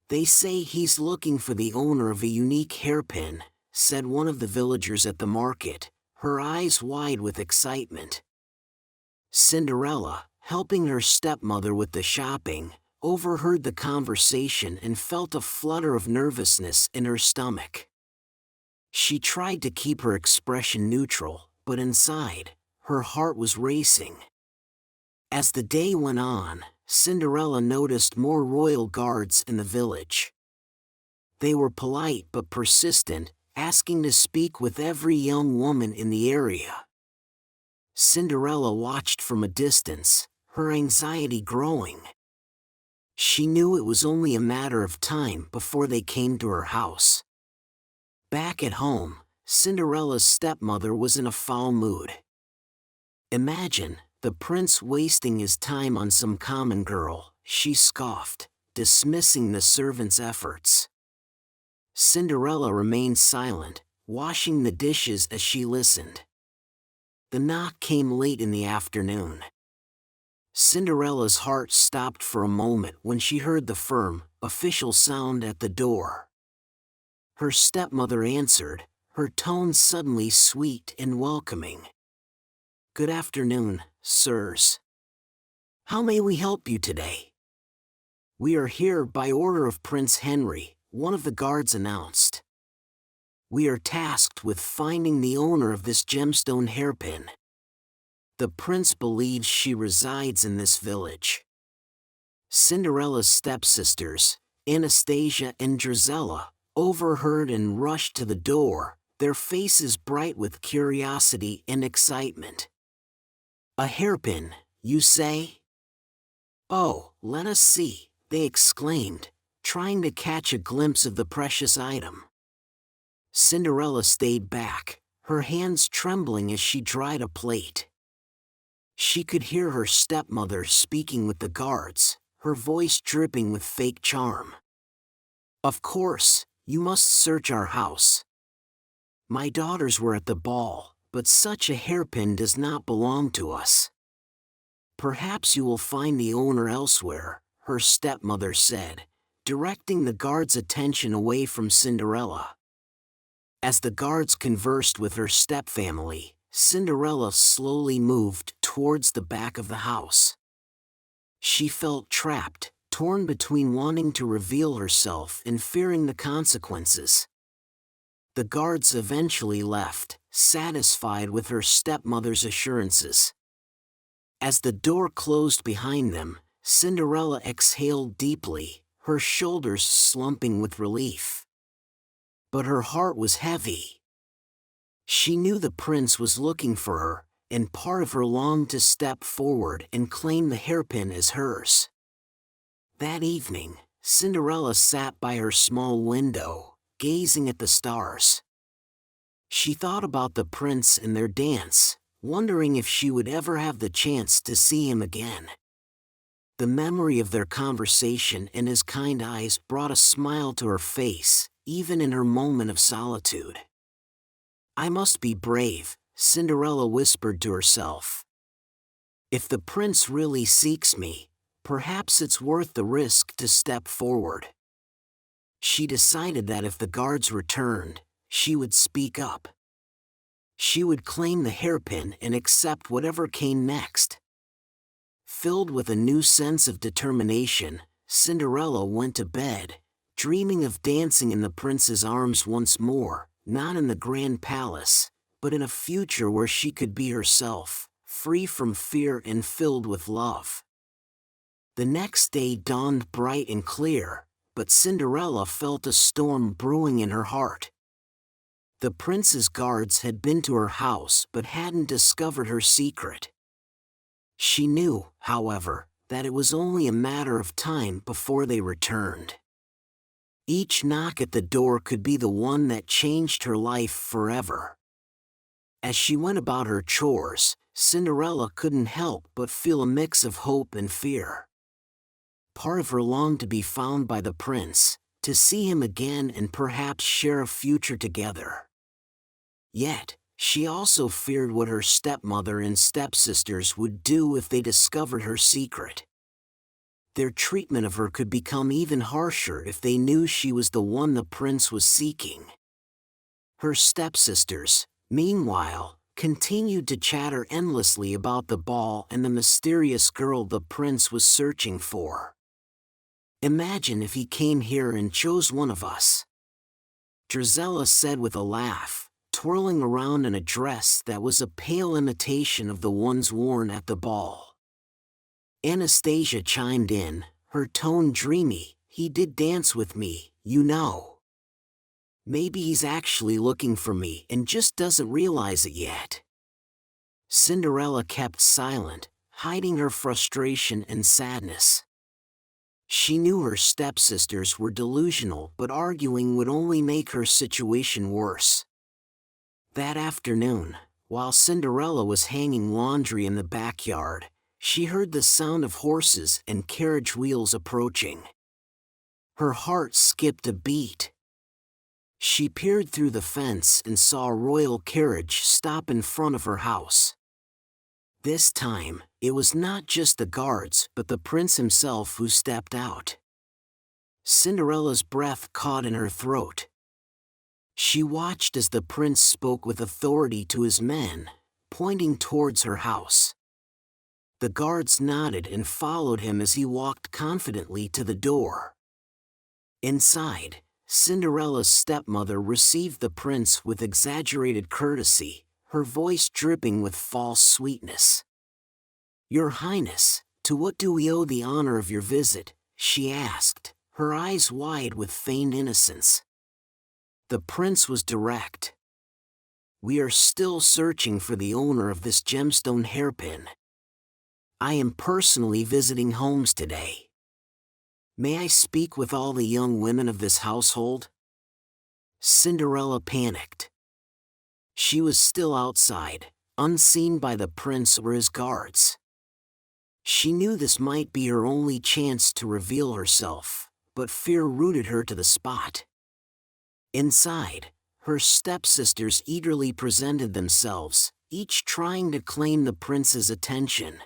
"They say he's looking for the owner of a unique hairpin," said one of the villagers at the market, her eyes wide with excitement. Cinderella, helping her stepmother with the shopping, overheard the conversation and felt a flutter of nervousness in her stomach. She tried to keep her expression neutral, but inside, her heart was racing. As the day went on, Cinderella noticed more royal guards in the village. They were polite but persistent, asking to speak with every young woman in the area. Cinderella watched from a distance, her anxiety growing. She knew it was only a matter of time before they came to her house. Back at home, Cinderella's stepmother was in a foul mood. Imagine the prince wasting his time on some common girl, she scoffed, dismissing the servant's efforts. Cinderella remained silent, washing the dishes as she listened. The knock came late in the afternoon. Cinderella's heart stopped for a moment when she heard the firm, official sound at the door. Her stepmother answered, her tone suddenly sweet and welcoming. "Good afternoon, sirs. How may we help you today?" "We are here by order of Prince Henry," one of the guards announced. "We are tasked with finding the owner of this gemstone hairpin. The prince believes she resides in this village." Cinderella's stepsisters, Anastasia and Drizella, overheard and rushed to the door, their faces bright with curiosity and excitement. "A hairpin, you say?" "Oh, let us see," they exclaimed, trying to catch a glimpse of the precious item. Cinderella stayed back, her hands trembling as she dried a plate. She could hear her stepmother speaking with the guards, her voice dripping with fake charm. "Of course, you must search our house. My daughters were at the ball, but such a hairpin does not belong to us." "Perhaps you will find the owner elsewhere," her stepmother said, directing the guards' attention away from Cinderella. As the guards conversed with her stepfamily, Cinderella slowly moved towards the back of the house. She felt trapped, torn between wanting to reveal herself and fearing the consequences. The guards eventually left, satisfied with her stepmother's assurances. As the door closed behind them, Cinderella exhaled deeply, her shoulders slumping with relief. But her heart was heavy. She knew the prince was looking for her, and part of her longed to step forward and claim the hairpin as hers. That evening, Cinderella sat by her small window, gazing at the stars. She thought about the prince and their dance, wondering if she would ever have the chance to see him again. The memory of their conversation and his kind eyes brought a smile to her face, even in her moment of solitude. "I must be brave," Cinderella whispered to herself. "If the prince really seeks me, perhaps it's worth the risk to step forward." She decided that if the guards returned, she would speak up. She would claim the hairpin and accept whatever came next. Filled with a new sense of determination, Cinderella went to bed, dreaming of dancing in the prince's arms once more, not in the grand palace, but in a future where she could be herself, free from fear and filled with love. The next day dawned bright and clear, but Cinderella felt a storm brewing in her heart. The prince's guards had been to her house but hadn't discovered her secret. She knew, however, that it was only a matter of time before they returned. Each knock at the door could be the one that changed her life forever. As she went about her chores, Cinderella couldn't help but feel a mix of hope and fear. Part of her longed to be found by the prince, to see him again and perhaps share a future together. Yet, she also feared what her stepmother and stepsisters would do if they discovered her secret. Their treatment of her could become even harsher if they knew she was the one the prince was seeking. Her stepsisters, meanwhile, continued to chatter endlessly about the ball and the mysterious girl the prince was searching for. "Imagine if he came here and chose one of us," Drizella said with a laugh, twirling around in a dress that was a pale imitation of the ones worn at the ball. Anastasia chimed in, her tone dreamy. "He did dance with me, you know. Maybe he's actually looking for me and just doesn't realize it yet." Cinderella kept silent, hiding her frustration and sadness. She knew her stepsisters were delusional, but arguing would only make her situation worse. That afternoon, while Cinderella was hanging laundry in the backyard, she heard the sound of horses and carriage wheels approaching. Her heart skipped a beat. She peered through the fence and saw a royal carriage stop in front of her house. This time, it was not just the guards but the prince himself who stepped out. Cinderella's breath caught in her throat. She watched as the prince spoke with authority to his men, pointing towards her house. The guards nodded and followed him as he walked confidently to the door. Inside, Cinderella's stepmother received the prince with exaggerated courtesy, her voice dripping with false sweetness. "Your Highness, to what do we owe the honor of your visit?" she asked, her eyes wide with feigned innocence. The prince was direct. "We are still searching for the owner of this gemstone hairpin. I am personally visiting homes today. May I speak with all the young women of this household?" Cinderella panicked. She was still outside, unseen by the prince or his guards. She knew this might be her only chance to reveal herself, but fear rooted her to the spot. Inside, her stepsisters eagerly presented themselves, each trying to claim the prince's attention.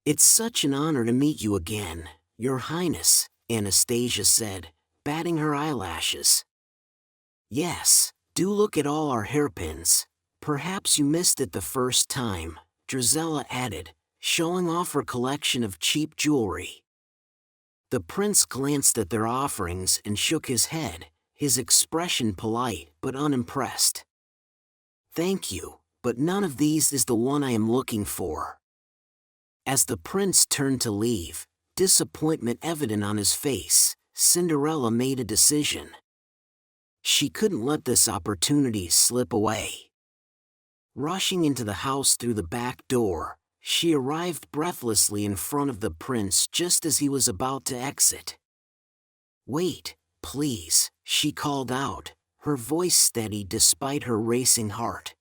"It's such an honor to meet you again, Your Highness," Anastasia said, batting her eyelashes. "Yes, do look at all our hairpins. Perhaps you missed it the first time," Drizella added, showing off her collection of cheap jewelry. The prince glanced at their offerings and shook his head, his expression polite but unimpressed. "Thank you, but none of these is the one I am looking for." As the prince turned to leave, disappointment evident on his face, Cinderella made a decision. She couldn't let this opportunity slip away. Rushing into the house through the back door, she arrived breathlessly in front of the prince just as he was about to exit. "Wait, please," she called out, her voice steady despite her racing heart.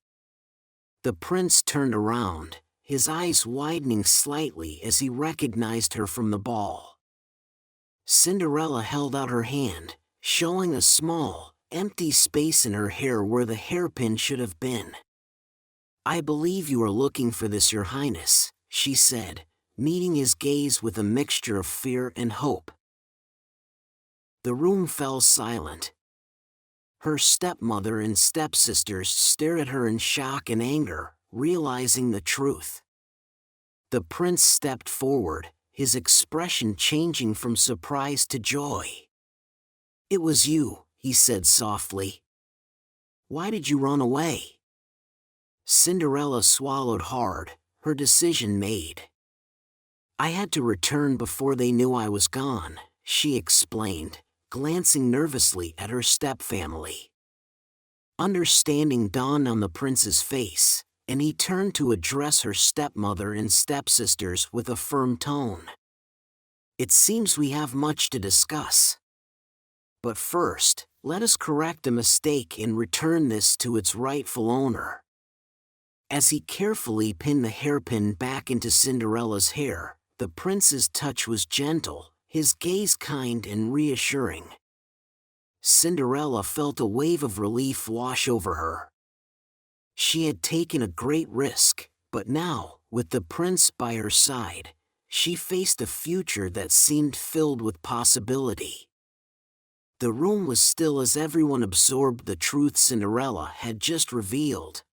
The prince turned around, his eyes widening slightly as he recognized her from the ball. Cinderella held out her hand, showing a small, empty space in her hair where the hairpin should have been. "I believe you are looking for this, Your Highness," she said, meeting his gaze with a mixture of fear and hope. The room fell silent. Her stepmother and stepsisters stared at her in shock and anger, realizing the truth. The prince stepped forward, his expression changing from surprise to joy. "It was you," he said softly. "Why did you run away?" Cinderella swallowed hard, her decision made. "I had to return before they knew I was gone," she explained, glancing nervously at her stepfamily. Understanding dawned on the prince's face, and he turned to address her stepmother and stepsisters with a firm tone. "It seems we have much to discuss. But first, let us correct a mistake and return this to its rightful owner." As he carefully pinned the hairpin back into Cinderella's hair, the prince's touch was gentle, his gaze kind and reassuring. Cinderella felt a wave of relief wash over her. She had taken a great risk, but now, with the prince by her side, she faced a future that seemed filled with possibility. The room was still as everyone absorbed the truth Cinderella had just revealed.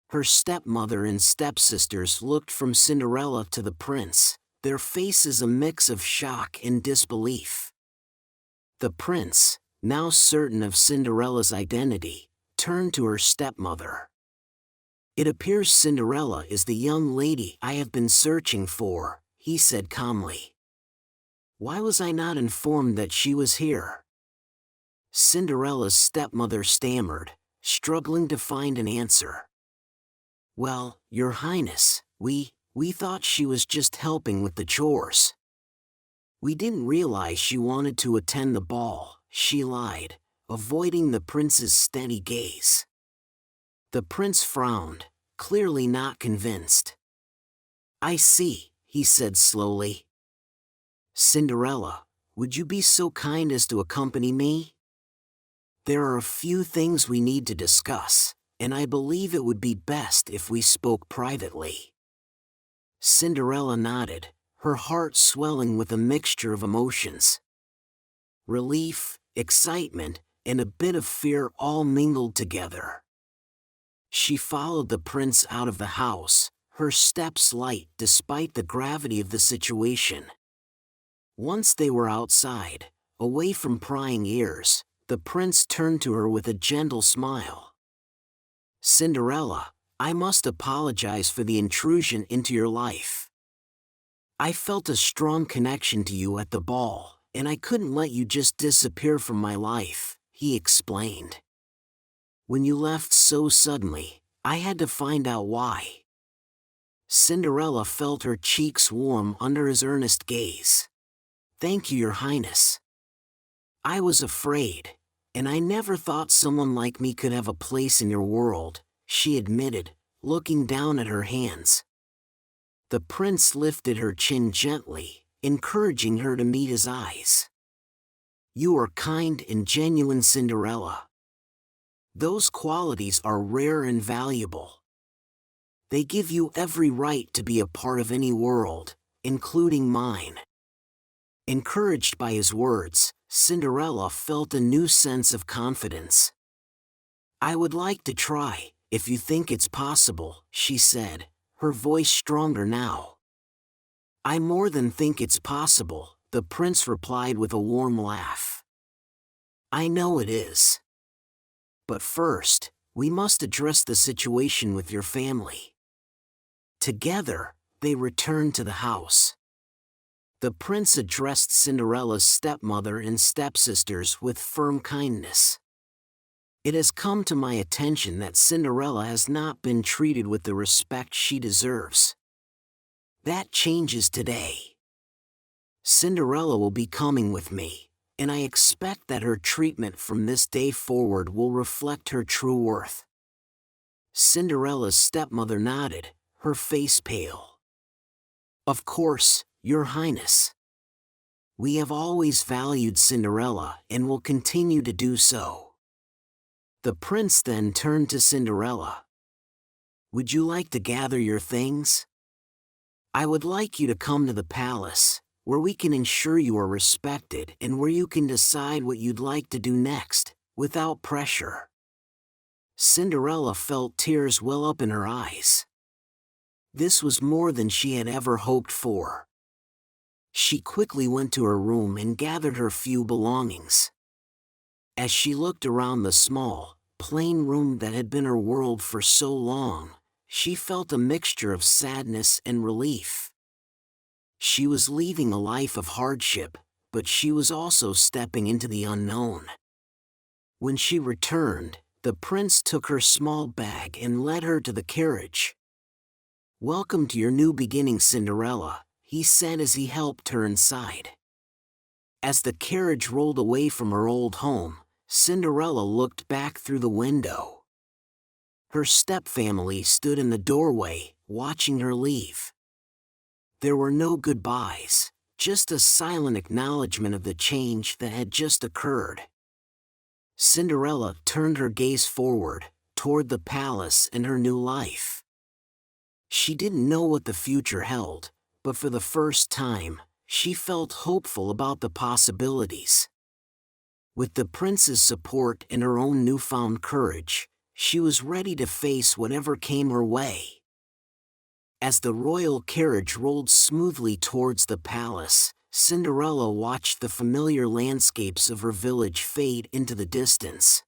Her stepmother and stepsisters looked from Cinderella to the prince, their faces a mix of shock and disbelief. The prince, now certain of Cinderella's identity, turned to her stepmother. "It appears Cinderella is the young lady I have been searching for," he said calmly. "Why was I not informed that she was here?" Cinderella's stepmother stammered, struggling to find an answer. "Well, Your Highness, we thought she was just helping with the chores." "We didn't realize she wanted to attend the ball," she lied, avoiding the prince's steady gaze. The prince frowned, clearly not convinced. "I see," he said slowly. "Cinderella, would you be so kind as to accompany me? There are a few things we need to discuss, and I believe it would be best if we spoke privately." Cinderella nodded, her heart swelling with a mixture of emotions. Relief, excitement, and a bit of fear all mingled together. She followed the prince out of the house, her steps light despite the gravity of the situation. Once they were outside, away from prying ears, the prince turned to her with a gentle smile. "Cinderella, I must apologize for the intrusion into your life. I felt a strong connection to you at the ball, and I couldn't let you just disappear from my life," he explained. "When you left so suddenly, I had to find out why." Cinderella felt her cheeks warm under his earnest gaze. "Thank you, Your Highness. I was afraid, and I never thought someone like me could have a place in your world," she admitted, looking down at her hands. The prince lifted her chin gently, encouraging her to meet his eyes. "You are kind and genuine, Cinderella. Those qualities are rare and valuable. They give you every right to be a part of any world, including mine." Encouraged by his words, Cinderella felt a new sense of confidence. "I would like to try, if you think it's possible," she said, her voice stronger now. "I more than think it's possible," the prince replied with a warm laugh. "I know it is. But first, we must address the situation with your family." Together, they returned to the house. The prince addressed Cinderella's stepmother and stepsisters with firm kindness. "It has come to my attention that Cinderella has not been treated with the respect she deserves. That changes today. Cinderella will be coming with me, and I expect that her treatment from this day forward will reflect her true worth." Cinderella's stepmother nodded, her face pale. "Of course, Your Highness. We have always valued Cinderella and will continue to do so." The prince then turned to Cinderella. "Would you like to gather your things? I would like you to come to the palace, where we can ensure you are respected and where you can decide what you'd like to do next, without pressure." Cinderella felt tears well up in her eyes. This was more than she had ever hoped for. She quickly went to her room and gathered her few belongings. As she looked around the small, plain room that had been her world for so long, she felt a mixture of sadness and relief. She was leaving a life of hardship, but she was also stepping into the unknown. When she returned, the prince took her small bag and led her to the carriage. "Welcome to your new beginning, Cinderella," he said as he helped her inside. As the carriage rolled away from her old home, Cinderella looked back through the window. Her stepfamily stood in the doorway, watching her leave. There were no goodbyes, just a silent acknowledgement of the change that had just occurred. Cinderella turned her gaze forward, toward the palace and her new life. She didn't know what the future held, but for the first time, she felt hopeful about the possibilities. With the prince's support and her own newfound courage, she was ready to face whatever came her way. As the royal carriage rolled smoothly towards the palace, Cinderella watched the familiar landscapes of her village fade into the distance.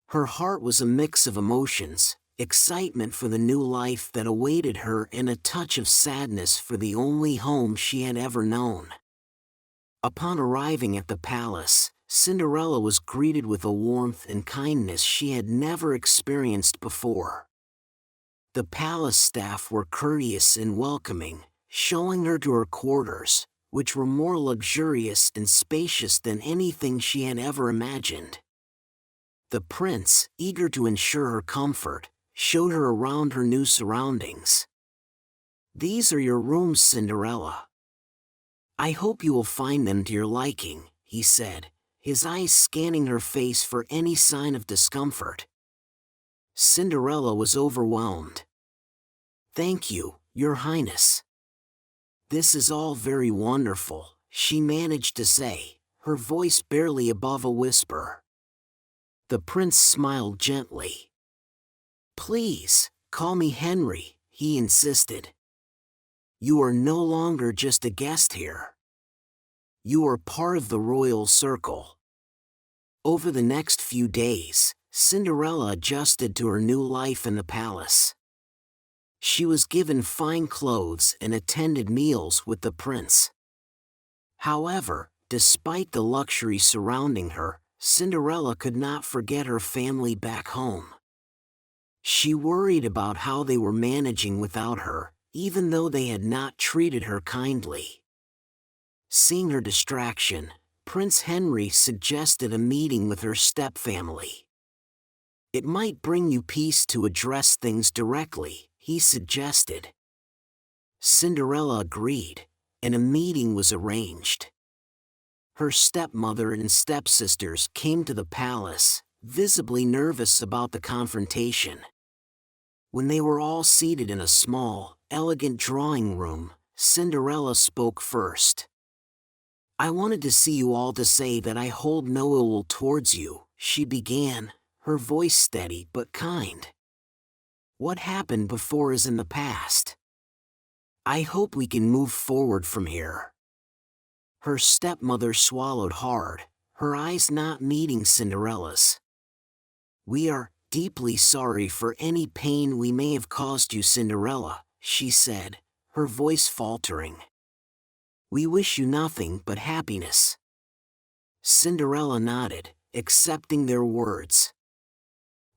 Her heart was a mix of emotions, excitement for the new life that awaited her and a touch of sadness for the only home she had ever known. Upon arriving at the palace, Cinderella was greeted with a warmth and kindness she had never experienced before. The palace staff were courteous and welcoming, showing her to her quarters, which were more luxurious and spacious than anything she had ever imagined. The prince, eager to ensure her comfort, showed her around her new surroundings. "These are your rooms, Cinderella. I hope you will find them to your liking," he said, his eyes scanning her face for any sign of discomfort. Cinderella was overwhelmed. "Thank you, Your Highness. This is all very wonderful," she managed to say, her voice barely above a whisper. The prince smiled gently. "Please, call me Henry," he insisted. "You are no longer just a guest here. You are part of the royal circle." Over the next few days, Cinderella adjusted to her new life in the palace. She was given fine clothes and attended meals with the prince. However, despite the luxury surrounding her, Cinderella could not forget her family back home. She worried about how they were managing without her, even though they had not treated her kindly. Seeing her distraction, Prince Henry suggested a meeting with her stepfamily. "It might bring you peace to address things directly," he suggested. Cinderella agreed, and a meeting was arranged. Her stepmother and stepsisters came to the palace, visibly nervous about the confrontation. When they were all seated in a small, elegant drawing room, Cinderella spoke first. "I wanted to see you all to say that I hold no ill will towards you," she began, her voice steady but kind. "What happened before is in the past. I hope we can move forward from here." Her stepmother swallowed hard, her eyes not meeting Cinderella's. "We are deeply sorry for any pain we may have caused you, Cinderella," she said, her voice faltering. "We wish you nothing but happiness." Cinderella nodded, accepting their words.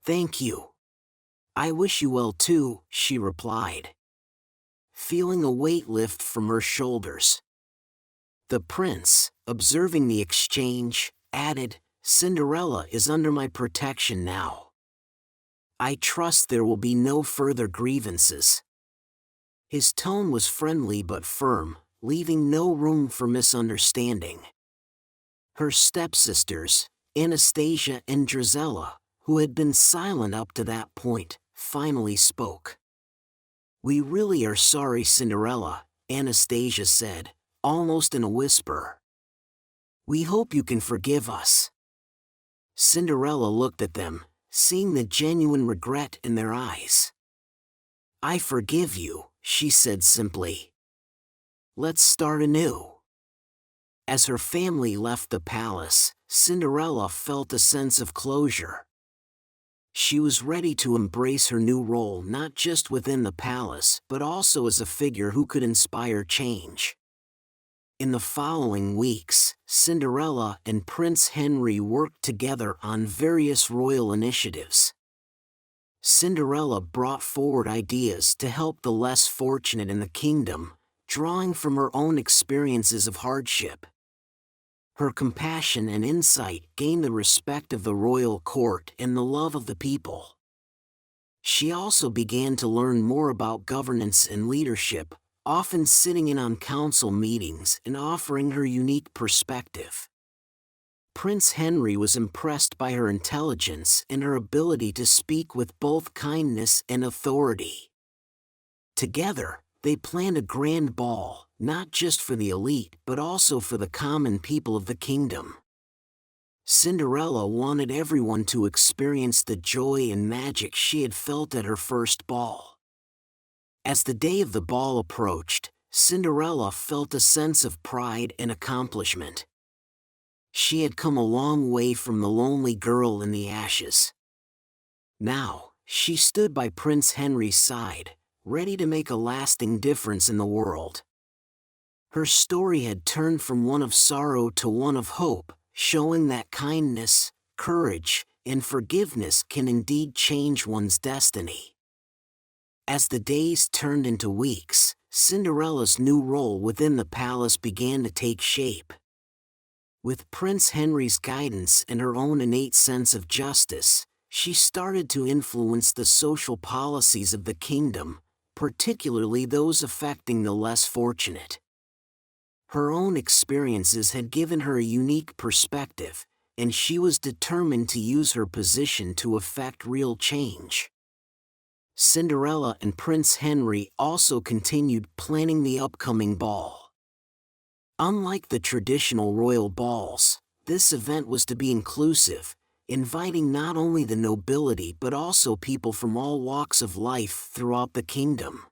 "Thank you. I wish you well too," she replied, feeling a weight lift from her shoulders. The prince, observing the exchange, added, "Cinderella is under my protection now. I trust there will be no further grievances." His tone was friendly but firm, leaving no room for misunderstanding. Her stepsisters, Anastasia and Drizella, who had been silent up to that point, finally spoke. "We really are sorry, Cinderella," Anastasia said, almost in a whisper. "We hope you can forgive us." Cinderella looked at them, seeing the genuine regret in their eyes. "I forgive you," she said simply. "Let's start anew." As her family left the palace, Cinderella felt a sense of closure. She was ready to embrace her new role not just within the palace but also as a figure who could inspire change. In the following weeks, Cinderella and Prince Henry worked together on various royal initiatives. Cinderella brought forward ideas to help the less fortunate in the kingdom, drawing from her own experiences of hardship. Her compassion and insight gained the respect of the royal court and the love of the people. She also began to learn more about governance and leadership, often sitting in on council meetings and offering her unique perspective. Prince Henry was impressed by her intelligence and her ability to speak with both kindness and authority. Together, they planned a grand ball, not just for the elite but also for the common people of the kingdom. Cinderella wanted everyone to experience the joy and magic she had felt at her first ball. As the day of the ball approached, Cinderella felt a sense of pride and accomplishment. She had come a long way from the lonely girl in the ashes. Now, she stood by Prince Henry's side, ready to make a lasting difference in the world. Her story had turned from one of sorrow to one of hope, showing that kindness, courage, and forgiveness can indeed change one's destiny. As the days turned into weeks, Cinderella's new role within the palace began to take shape. With Prince Henry's guidance and her own innate sense of justice, she started to influence the social policies of the kingdom, particularly those affecting the less fortunate. Her own experiences had given her a unique perspective, and she was determined to use her position to effect real change. Cinderella and Prince Henry also continued planning the upcoming ball. Unlike the traditional royal balls, this event was to be inclusive, inviting not only the nobility but also people from all walks of life throughout the kingdom.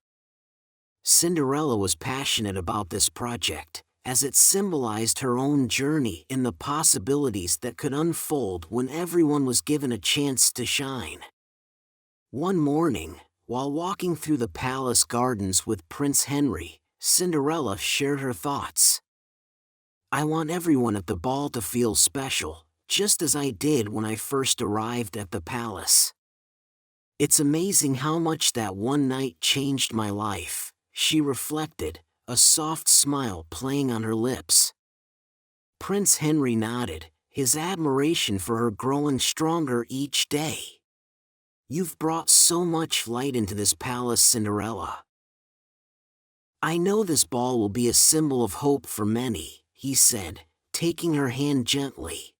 Cinderella was passionate about this project, as it symbolized her own journey and the possibilities that could unfold when everyone was given a chance to shine. One morning, while walking through the palace gardens with Prince Henry, Cinderella shared her thoughts. "I want everyone at the ball to feel special, just as I did when I first arrived at the palace. It's amazing how much that one night changed my life," she reflected, a soft smile playing on her lips. Prince Henry nodded, his admiration for her growing stronger each day. "You've brought so much light into this palace, Cinderella. I know this ball will be a symbol of hope for many," he said, taking her hand gently.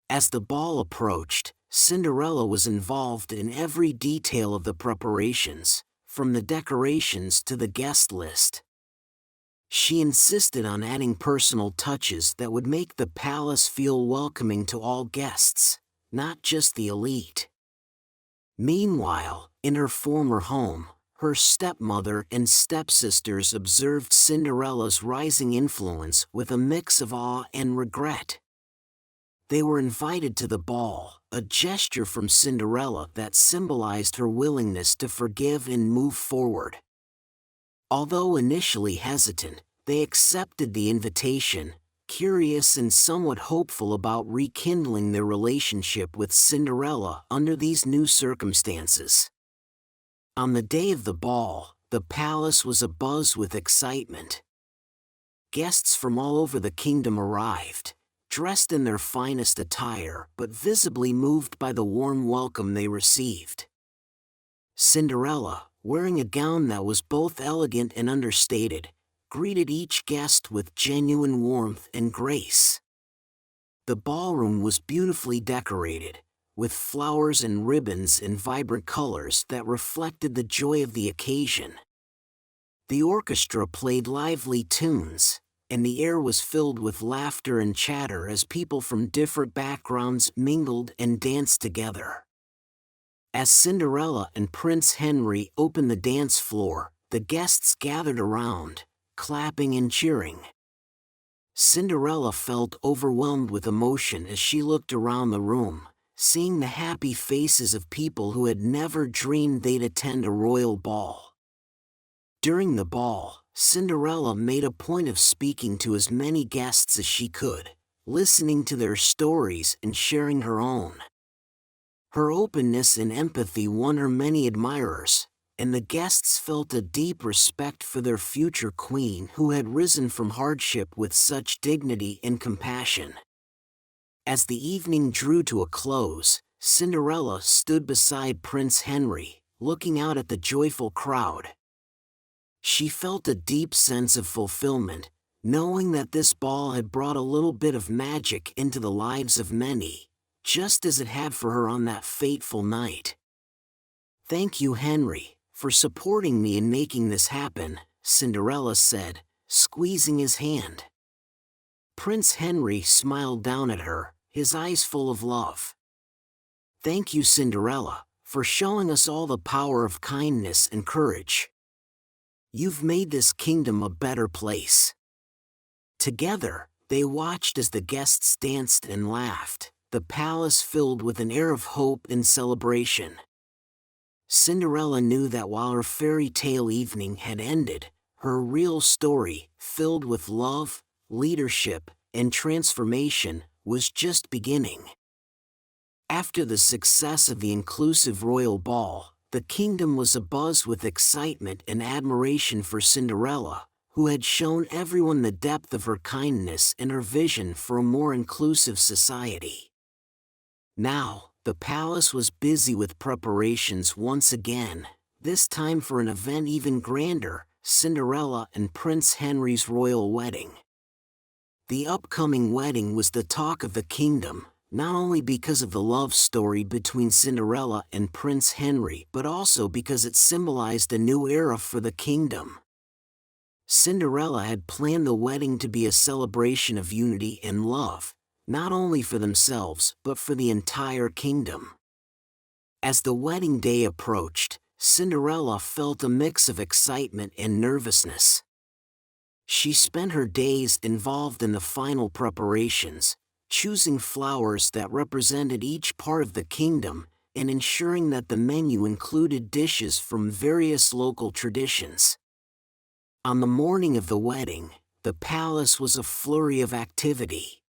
As the ball approached, Cinderella was involved in every detail of the preparations, from the decorations to the guest list. She insisted on adding personal touches that would make the palace feel welcoming to all guests, not just the elite. Meanwhile, in her former home, her stepmother and stepsisters observed Cinderella's rising influence with a mix of awe and regret. They were invited to the ball, a gesture from Cinderella that symbolized her willingness to forgive and move forward. Although initially hesitant, they accepted the invitation, curious and somewhat hopeful about rekindling their relationship with Cinderella under these new circumstances. On the day of the ball, the palace was abuzz with excitement. Guests from all over the kingdom arrived, dressed in their finest attire but visibly moved by the warm welcome they received. Cinderella, wearing a gown that was both elegant and understated, greeted each guest with genuine warmth and grace. The ballroom was beautifully decorated, with flowers and ribbons in vibrant colors that reflected the joy of the occasion. The orchestra played lively tunes, and the air was filled with laughter and chatter as people from different backgrounds mingled and danced together. As Cinderella and Prince Henry opened the dance floor, the guests gathered around, clapping and cheering. Cinderella felt overwhelmed with emotion as she looked around the room, seeing the happy faces of people who had never dreamed they'd attend a royal ball. During the ball, Cinderella made a point of speaking to as many guests as she could, listening to their stories and sharing her own. Her openness and empathy won her many admirers, and the guests felt a deep respect for their future queen who had risen from hardship with such dignity and compassion. As the evening drew to a close, Cinderella stood beside Prince Henry, looking out at the joyful crowd. She felt a deep sense of fulfillment, knowing that this ball had brought a little bit of magic into the lives of many, just as it had for her on that fateful night. "Thank you, Henry, for supporting me in making this happen," Cinderella said, squeezing his hand. Prince Henry smiled down at her, his eyes full of love. "Thank you, Cinderella, for showing us all the power of kindness and courage. You've made this kingdom a better place." Together, they watched as the guests danced and laughed, the palace filled with an air of hope and celebration. Cinderella knew that while her fairy tale evening had ended, her real story, filled with love, leadership, and transformation, was just beginning. After the success of the inclusive royal ball, The kingdom was abuzz with excitement and admiration for Cinderella, who had shown everyone the depth of her kindness and her vision for a more inclusive society. Now, the palace was busy with preparations once again, this time for an event even grander, Cinderella and Prince Henry's royal wedding. The upcoming wedding was the talk of the kingdom, not only because of the love story between Cinderella and Prince Henry, but also because it symbolized a new era for the kingdom. Cinderella had planned the wedding to be a celebration of unity and love, not only for themselves but for the entire kingdom. As the wedding day approached, Cinderella felt a mix of excitement and nervousness. She spent her days involved in the final preparations, choosing flowers that represented each part of the kingdom and ensuring that the menu included dishes from various local traditions. On the morning of the wedding, the palace was a flurry of activity.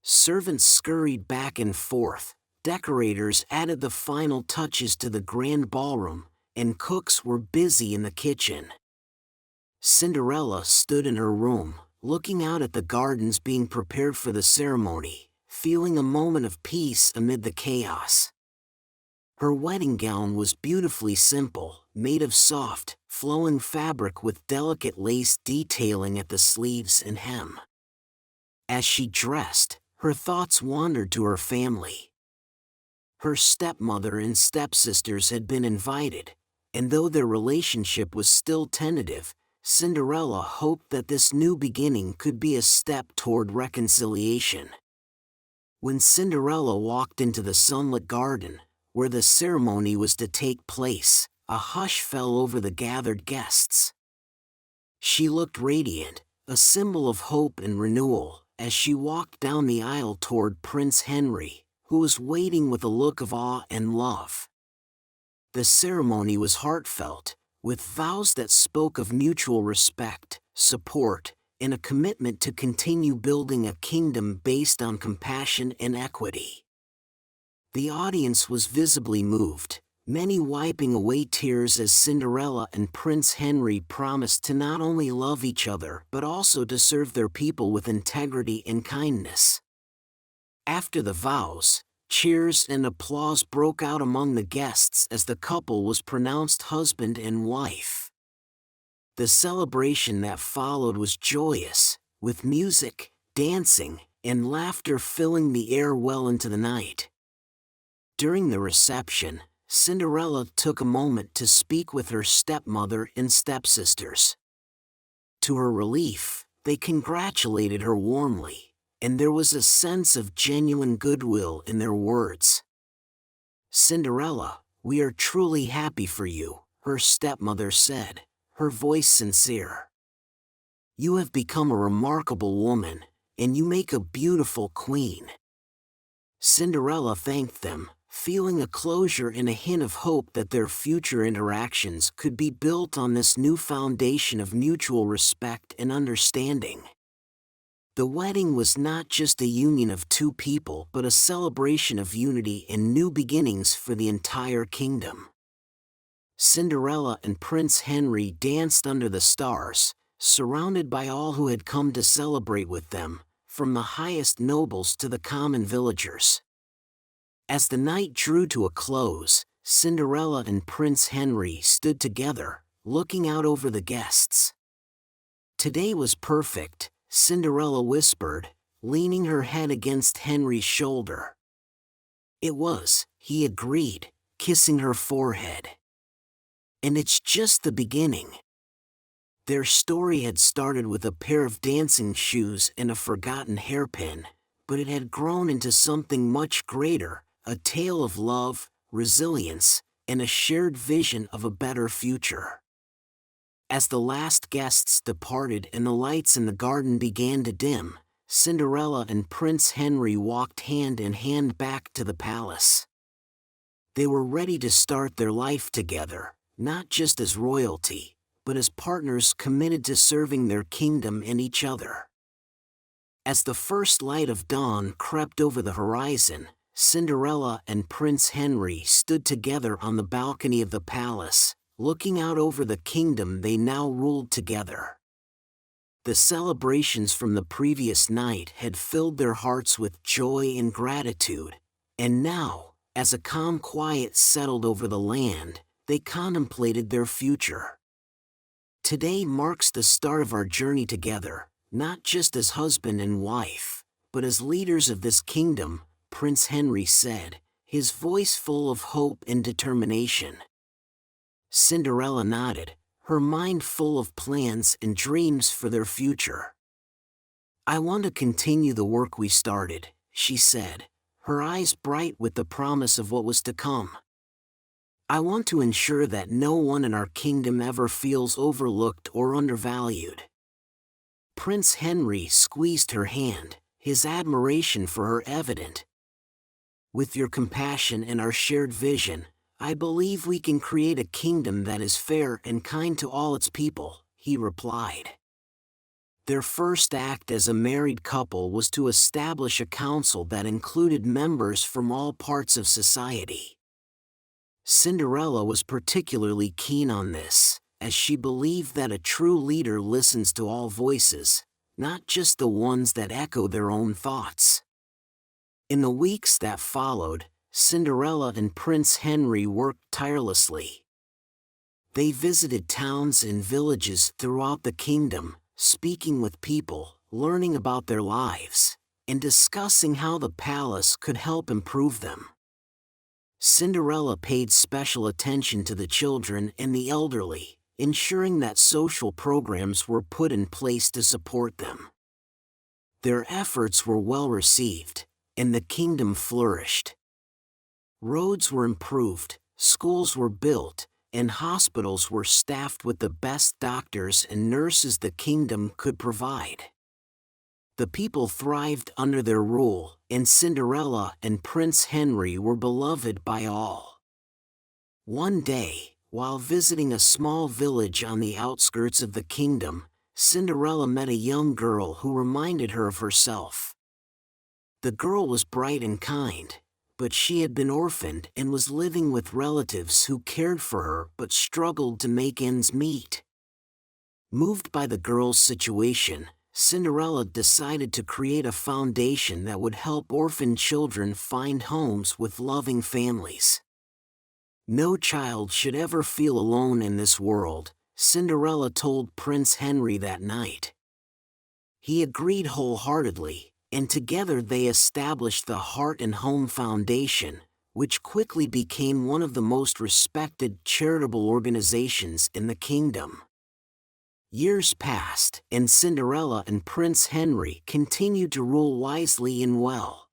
Servants scurried back and forth, decorators added the final touches to the grand ballroom, and cooks were busy in the kitchen. Cinderella stood in her room, looking out at the gardens being prepared for the ceremony, feeling a moment of peace amid the chaos. Her wedding gown was beautifully simple, made of soft, flowing fabric with delicate lace detailing at the sleeves and hem. As she dressed, her thoughts wandered to her family. Her stepmother and stepsisters had been invited, and though their relationship was still tentative, Cinderella hoped that this new beginning could be a step toward reconciliation. When Cinderella walked into the sunlit garden, where the ceremony was to take place, a hush fell over the gathered guests. She looked radiant, a symbol of hope and renewal, as she walked down the aisle toward Prince Henry, who was waiting with a look of awe and love. The ceremony was heartfelt, with vows that spoke of mutual respect, support, and a commitment to continue building a kingdom based on compassion and equity. The audience was visibly moved, many wiping away tears as Cinderella and Prince Henry promised to not only love each other but also to serve their people with integrity and kindness. After the vows, cheers and applause broke out among the guests as the couple was pronounced husband and wife. The celebration that followed was joyous, with music, dancing, and laughter filling the air well into the night. During the reception, Cinderella took a moment to speak with her stepmother and stepsisters. To her relief, they congratulated her warmly, and there was a sense of genuine goodwill in their words. "Cinderella, we are truly happy for you," her stepmother said, her voice sincere. "You have become a remarkable woman, and you make a beautiful queen." Cinderella thanked them, feeling a closure and a hint of hope that their future interactions could be built on this new foundation of mutual respect and understanding. The wedding was not just a union of two people but a celebration of unity and new beginnings for the entire kingdom. Cinderella and Prince Henry danced under the stars, surrounded by all who had come to celebrate with them, from the highest nobles to the common villagers. As the night drew to a close, Cinderella and Prince Henry stood together, looking out over the guests. "Today was perfect," Cinderella whispered, leaning her head against Henry's shoulder. "It was," he agreed, kissing her forehead. "And it's just the beginning." Their story had started with a pair of dancing shoes and a forgotten hairpin, but it had grown into something much greater, a tale of love, resilience, and a shared vision of a better future. As the last guests departed and the lights in the garden began to dim, Cinderella and Prince Henry walked hand in hand back to the palace. They were ready to start their life together, not just as royalty, but as partners committed to serving their kingdom and each other. As the first light of dawn crept over the horizon, Cinderella and Prince Henry stood together on the balcony of the palace, looking out over the kingdom they now ruled together. The celebrations from the previous night had filled their hearts with joy and gratitude, and now, as a calm quiet settled over the land, they contemplated their future. Today marks the start of our journey together, not just as husband and wife, but as leaders of this kingdom, Prince Henry said, his voice full of hope and determination. Cinderella nodded, her mind full of plans and dreams for their future. "I want to continue the work we started," she said, her eyes bright with the promise of what was to come. "I want to ensure that no one in our kingdom ever feels overlooked or undervalued." Prince Henry squeezed her hand, his admiration for her evident. "With your compassion and our shared vision, I believe we can create a kingdom that is fair and kind to all its people," he replied. Their first act as a married couple was to establish a council that included members from all parts of society. Cinderella was particularly keen on this, as she believed that a true leader listens to all voices, not just the ones that echo their own thoughts. In the weeks that followed, Cinderella and Prince Henry worked tirelessly. They visited towns and villages throughout the kingdom, speaking with people, learning about their lives, and discussing how the palace could help improve them. Cinderella paid special attention to the children and the elderly, ensuring that social programs were put in place to support them. Their efforts were well received, and the kingdom flourished. Roads were improved, schools were built, and hospitals were staffed with the best doctors and nurses the kingdom could provide. The people thrived under their rule, and Cinderella and Prince Henry were beloved by all. One day, while visiting a small village on the outskirts of the kingdom, Cinderella met a young girl who reminded her of herself. The girl was bright and kind, but she had been orphaned and was living with relatives who cared for her but struggled to make ends meet. Moved by the girl's situation, Cinderella decided to create a foundation that would help orphan children find homes with loving families. "No child should ever feel alone in this world," Cinderella told Prince Henry that night. He agreed wholeheartedly, and together they established the Heart and Home Foundation, which quickly became one of the most respected charitable organizations in the kingdom. Years passed, and Cinderella and Prince Henry continued to rule wisely and well.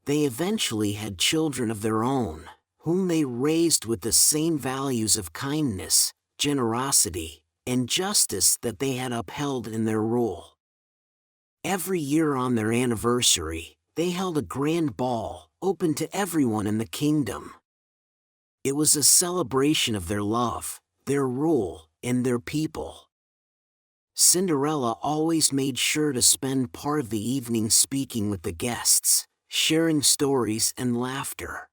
They eventually had children of their own, whom they raised with the same values of kindness, generosity, and justice that they had upheld in their rule. Every year on their anniversary, they held a grand ball, open to everyone in the kingdom. It was a celebration of their love, their rule, and their people. Cinderella always made sure to spend part of the evening speaking with the guests, sharing stories and laughter.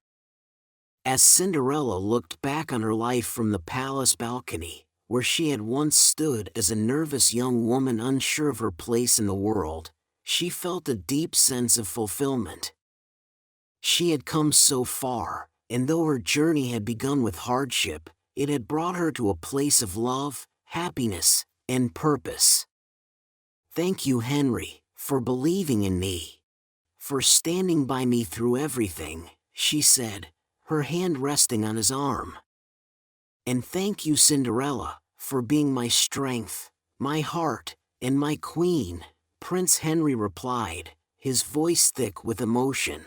As Cinderella looked back on her life from the palace balcony, where she had once stood as a nervous young woman unsure of her place in the world, she felt a deep sense of fulfillment. She had come so far, and though her journey had begun with hardship, it had brought her to a place of love, happiness, and purpose. "Thank you, Henry, for believing in me. For standing by me through everything," she said, her hand resting on his arm. "And thank you, Cinderella, for being my strength, my heart, and my queen," Prince Henry replied, his voice thick with emotion.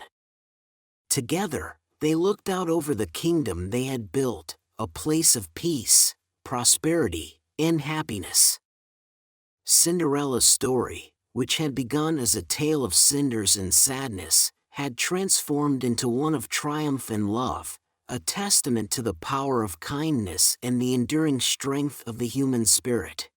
Together, they looked out over the kingdom they had built, a place of peace, prosperity, and happiness. Cinderella's story, which had begun as a tale of cinders and sadness, had transformed into one of triumph and love, a testament to the power of kindness and the enduring strength of the human spirit.